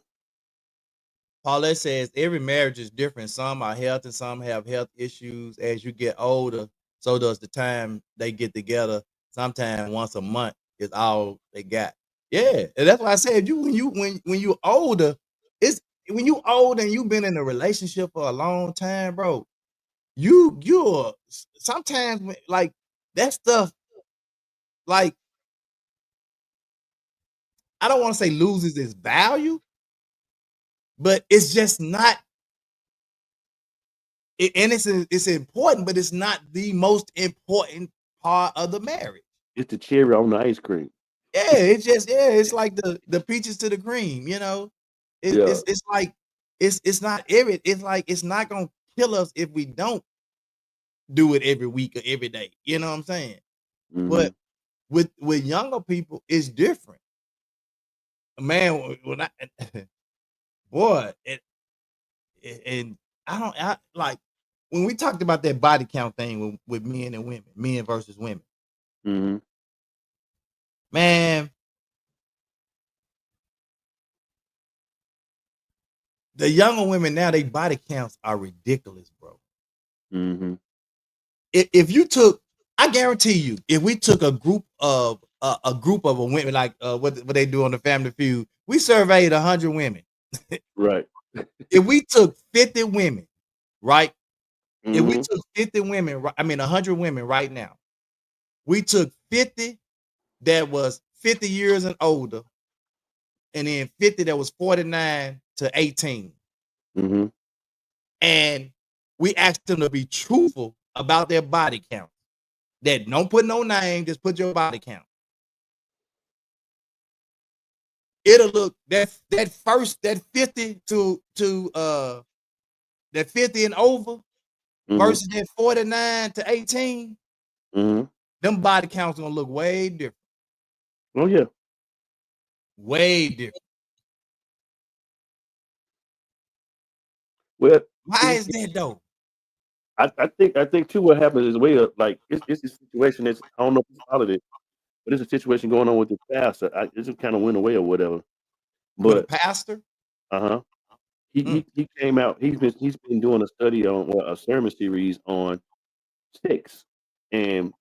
Paulette says every marriage is different. Some are healthy, some have health issues. As you get older, so does the time they get together. Sometimes once a month is all they got. Yeah, and that's why I said when you older, it's when you old and you've been in a relationship for a long time, bro. You're sometimes like that stuff, like I don't want to say loses its value, but it's just not. And it's important, but it's not the most important part of the marriage. It's the cherry on the ice cream. Yeah, it's like the peaches to the cream. It's like it's not every. It's like it's not gonna kill us if we don't do it every week or every day. You know what I'm saying? But with younger people, it's different. Man, when I boy, and I like when we talked about that body count thing with men and women, men versus women. Man, the younger women now, they body counts are ridiculous, bro. If you took, I guarantee you, if we took a group of women, like what they do on the Family Feud, we surveyed 100 women. Right. If we took 50 women, right? If we took 50 women, I mean 100 women right now, we took 50 that was 50 years and older, and then 50 that was 49 to 18. And we asked them to be truthful about their body count. That don't put no name, just put your body count. It'll look that 50 to that 50 and over versus that 49 to 18. Them body counts gonna look way different. Oh yeah, way different. Well, why is that though? I think too. What happens is like it's a situation that's, I don't know if you followed it, but it's a situation going on with the pastor. It just kind of went away or whatever. But with a pastor, he came out. He's been doing a study on a sermon series on sex, and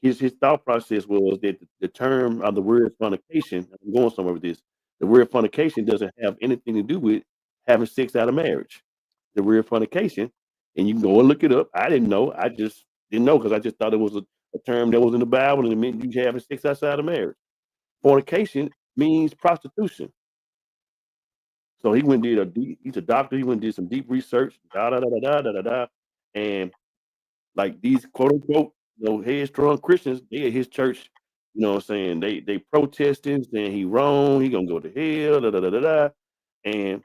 his thought process was that the term or the word fornication. I'm going somewhere with this. The word fornication doesn't have anything to do with having sex out of marriage. The word fornication, and you can go and look it up. I didn't know. I just didn't know because I just thought it was a term that was in the Bible and it meant you having sex outside of marriage. Fornication means prostitution. So he went and did he's a doctor. He went and did some deep research, and like these quote unquote, headstrong Christians, they at his church, you know what I'm saying? They protesting, saying he wrong, he gonna go to hell, and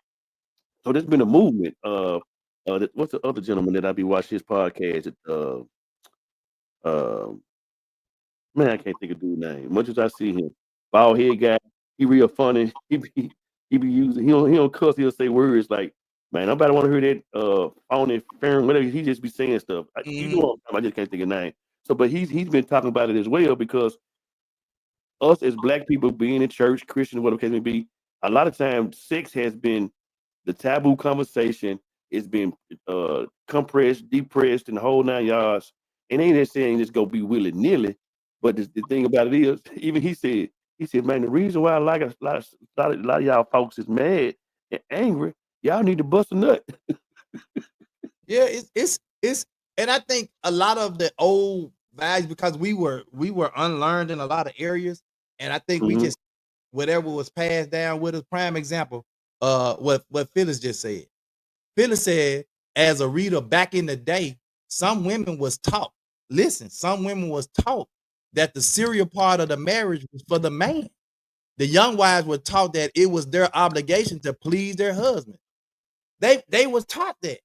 so there's been a movement. What's the other gentleman that I be watching his podcast? Man, I can't think of dude's name. Much as I see him, bald head guy, he real funny. He be using, he don't cuss. He'll say words like, "Man, nobody want to hear that phony, whatever." He just be saying stuff. You know what I'm, I just can't think of name. So, but he's been talking about it as well because us as black people being in church, Christian, whatever case may be, a lot of times sex has been the taboo conversation. It's been compressed, depressed, and the whole 9 yards. And ain't that saying just go be willy nilly. But the thing about it is, even he said, man, the reason why I like a lot of y'all folks is mad and angry, y'all need to bust a nut. Yeah, it's and I think a lot of the old values, because we were unlearned in a lot of areas, and I think we just, whatever was passed down with us. Prime example, what Phyllis just said. Phyllis said, as a reader back in the day, some women was taught. Listen, some women was taught that the serial part of the marriage was for the man. The young wives were taught that it was their obligation to please their husband. They was taught that.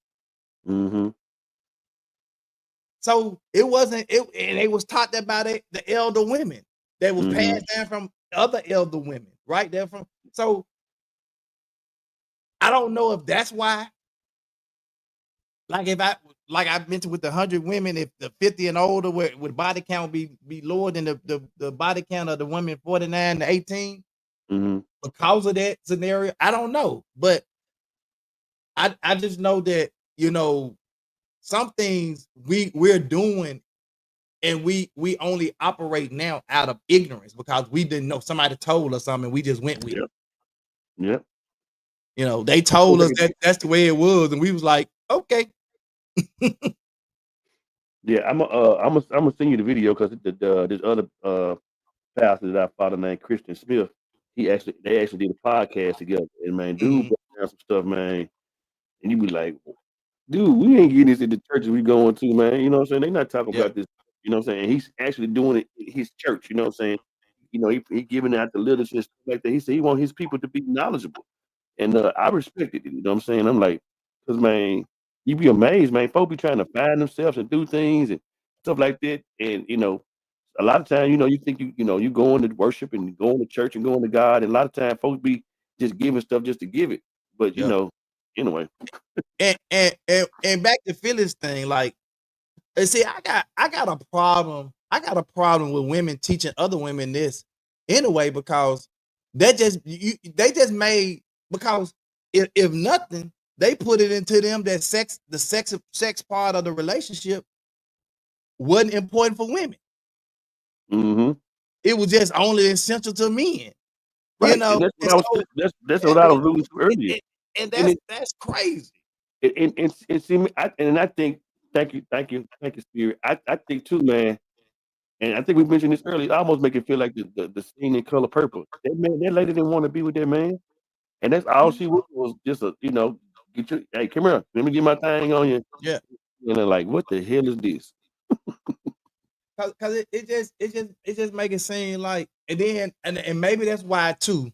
So it wasn't it, and they was taught that by the elder women that was passed down from other elder women, right? There from, so I don't know if that's why. Like I mentioned with the 100 women, if the 50 and older would body count be lower than the body count of the women 49 to 18 because of that scenario. I don't know, but I just know that, some things we're doing, and we only operate now out of ignorance because we didn't know. Somebody told us something, we just went with it. Yep. They told us that's the way it was, and we was like, okay. Yeah, I'm gonna send you the video because this other pastor that I follow named Christian Smith, they actually did a podcast together, and man, dude broke down some stuff, man, and you be like, dude, we ain't getting this at the churches we going to, man. You know what I'm saying? They not talking about this. You know what I'm saying? He's actually doing it in his church. You know what I'm saying? He giving out the literature and stuff like that. He said he want his people to be knowledgeable. And I respected it. You know what I'm saying? I'm like, because man, you be amazed, man. Folk be trying to find themselves and do things and stuff like that. And a lot of times, you think you going to worship and going to church and going to God. And a lot of times, folks be just giving stuff just to give it. But Yeah. anyway. And back to Phyllis thing, like, and see, I got a problem. I got a problem with women teaching other women this anyway, because they just made, because if nothing, they put it into them that the sex part of the relationship wasn't important for women. Mm-hmm. It was just only essential to men. Right. You know, And that's what I was alluding to earlier. and And that's crazy. and see me, I think, thank you, Spirit. I think too, man. And I think we mentioned this earlier. I almost make it feel like the scene in Color Purple. That lady didn't want to be with that man, and that's all she was just get your, hey, come here, let me get my thing on you. Yeah. And they're like, what the hell is this? Cause it just make it seem like, and then and maybe that's why too,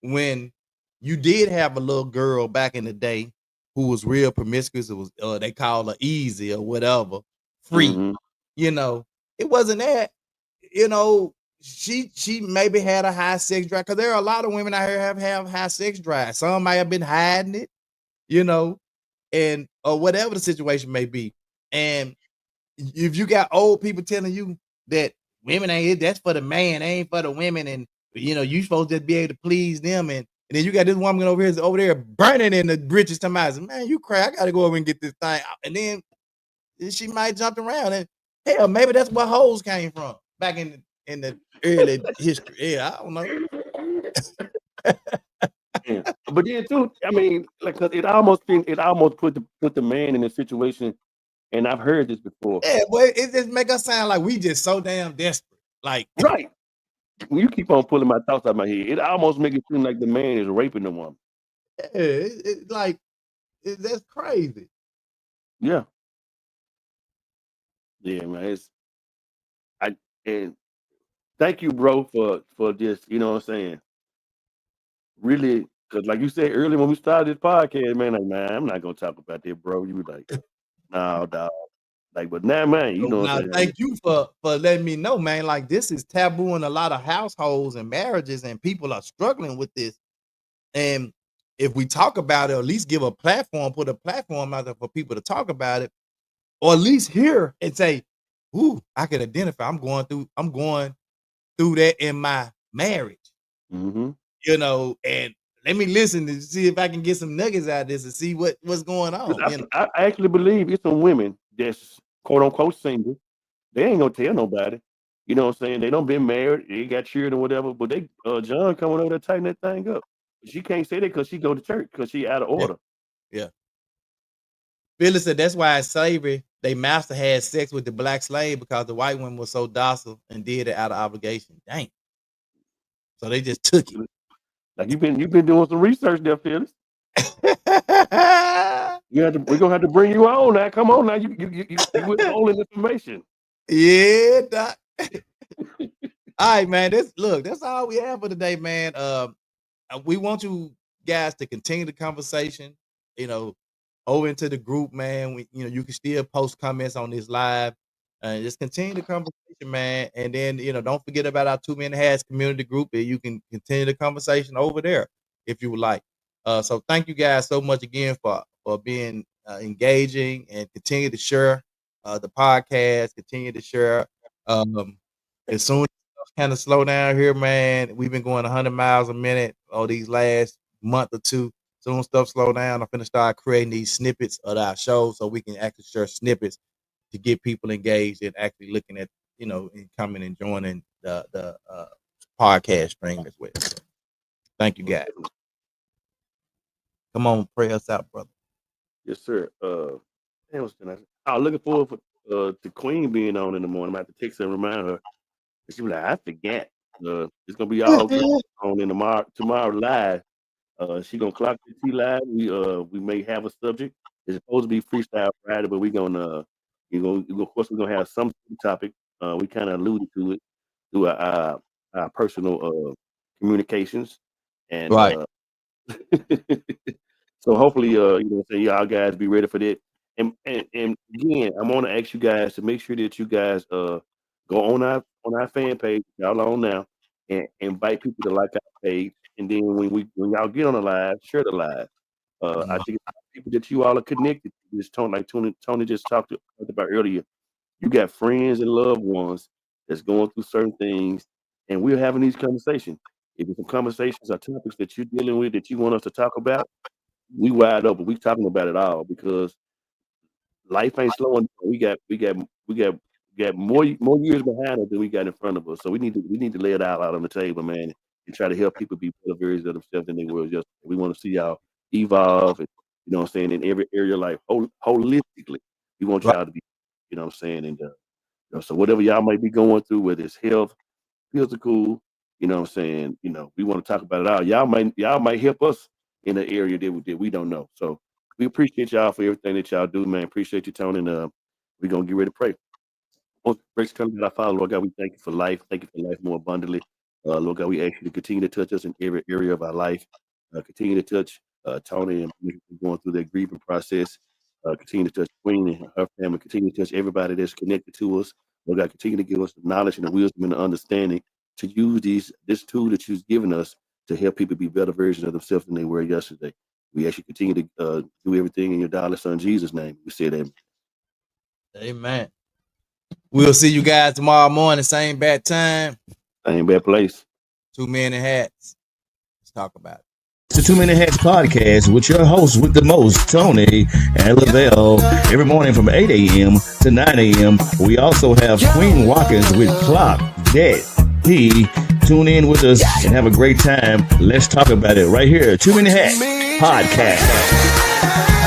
when you did have a little girl back in the day who was real promiscuous, it was they call her easy or whatever, free. Mm-hmm. It wasn't that. She maybe had a high sex drive, because there are a lot of women out here have high sex drive. Some might have been hiding it, and or whatever the situation may be. And if you got old people telling you that women ain't, that's for the man, ain't for the women, and you supposed to just be able to please them, and then you got this woman over there burning in the britches to my, man, you cry, I gotta go over and get this thing out. And then she might jump around, and hell, maybe that's where hoes came from back in the early history. Yeah, I don't know. Yeah. But then too, I mean, like, 'cause it almost put the man in a situation, and I've heard this before. Yeah, but it just make us sound like we just so damn desperate. Like, right. You keep on pulling my thoughts out of my head. It almost makes it seem like the man is raping the woman. Yeah, that's crazy. Yeah. Yeah, man. And thank you, bro, for just, you know what I'm saying? Really, because like you said earlier when we started this podcast, man, like, man, I'm not gonna talk about that, bro. You were like, no, dog. Like, but now, man, you know what Now, I'm saying? thank you for letting me know, man. Like, this is taboo in a lot of households and marriages, and people are struggling with this. And if we talk about it, or at least give a platform, put a platform out there for people to talk about it, or at least hear and say, "Ooh, I can identify. I'm going through that in my marriage." Mm-hmm. And let me listen to see if I can get some nuggets out of this and see what's going on. I actually believe it's some women that's quote unquote single. They ain't gonna tell nobody. You know what I'm saying? They don't been married, they got children or whatever, but they John coming over there tighten that thing up. She can't say that because she go to church because she out of order. Yeah. Phyllis said that's why in slavery, they master had sex with the black slave because the white woman was so docile and did it out of obligation. Dang. So they just took it. Like you've been doing some research there, Phyllis. We're gonna have to bring you on now. Come on now, you withholding information. Yeah, doc. All right, man. That's all we have for today, man. We want you guys to continue the conversation, over into the group, man. You can still post comments on this live and just continue the conversation, man. And then, don't forget about our 2 Men Hats community group, and you can continue the conversation over there if you would like. So thank you guys so much again for being engaging, and continue to share the podcast, continue to share. As soon as kind of slow down here, man, we've been going 100 miles a minute all these last month or two. Soon stuff slow down, I'm finna start creating these snippets of our show so we can actually share snippets to get people engaged and actually looking at, and coming and joining the podcast stream as well. So, thank you, guys. Come on, pray us out, brother. Yes, sir. I'm looking forward to Queen being on in the morning. I'm about to text her and remind her. She was like, I forget. It's gonna be all on in tomorrow live. She gonna clock the T live. We may have a subject. It's supposed to be Freestyle Friday, but we're gonna of course we're gonna have some topic. We kind of alluded to it through our personal communications, and Right. So hopefully, say y'all guys be ready for that. And again, I want to ask you guys to make sure that you guys go on our fan page, y'all on now, and invite people to like our page. And then when y'all get on the live, share the live. I think people that you all are connected to, this Tony, like Tony just talked about earlier. You got friends and loved ones that's going through certain things, and we're having these conversations. If it's some conversations or topics that you're dealing with that you want us to talk about, we wide open. We talking about it all because life ain't slowing down. We got more years behind us than we got in front of us. So we need to lay it out on the table, man, and try to help people be better versions of themselves than they were just. We want to see y'all evolve, and you know what I'm saying, in every area of life, holistically. We want y'all to be, you know what I'm saying, and so whatever y'all might be going through, whether it's health, physical, you know what I'm saying, we want to talk about it all. Y'all might help us in an area that we don't know. So we appreciate y'all for everything that y'all do, man. Appreciate you, Tony, and we're gonna get ready to pray. Grace come to our Father, Lord God, we thank you for life. Thank you for life more abundantly. Lord God, we ask you to continue to touch us in every area of our life. Continue to touch Tony and going through their grieving process. Continue to touch Queen and her family. Continue to touch everybody that's connected to us. Lord God, continue to give us the knowledge and the wisdom and the understanding to use this tool that you've given us to help people be better versions of themselves than they were yesterday. We actually continue to do everything in your darling son Jesus' name. We say that. Amen. We'll see you guys tomorrow morning, same bad time, same bad place. 2 Men in Hats. Let's talk about it. It's the 2 Minute Hats podcast with your host with the most, Tony and Lavelle, every morning from 8 a.m. to 9 a.m. We also have Queen Watkins with Clock Dead. Tune in with us and have a great time. Let's talk about it right here. 2 Minute Hats podcast.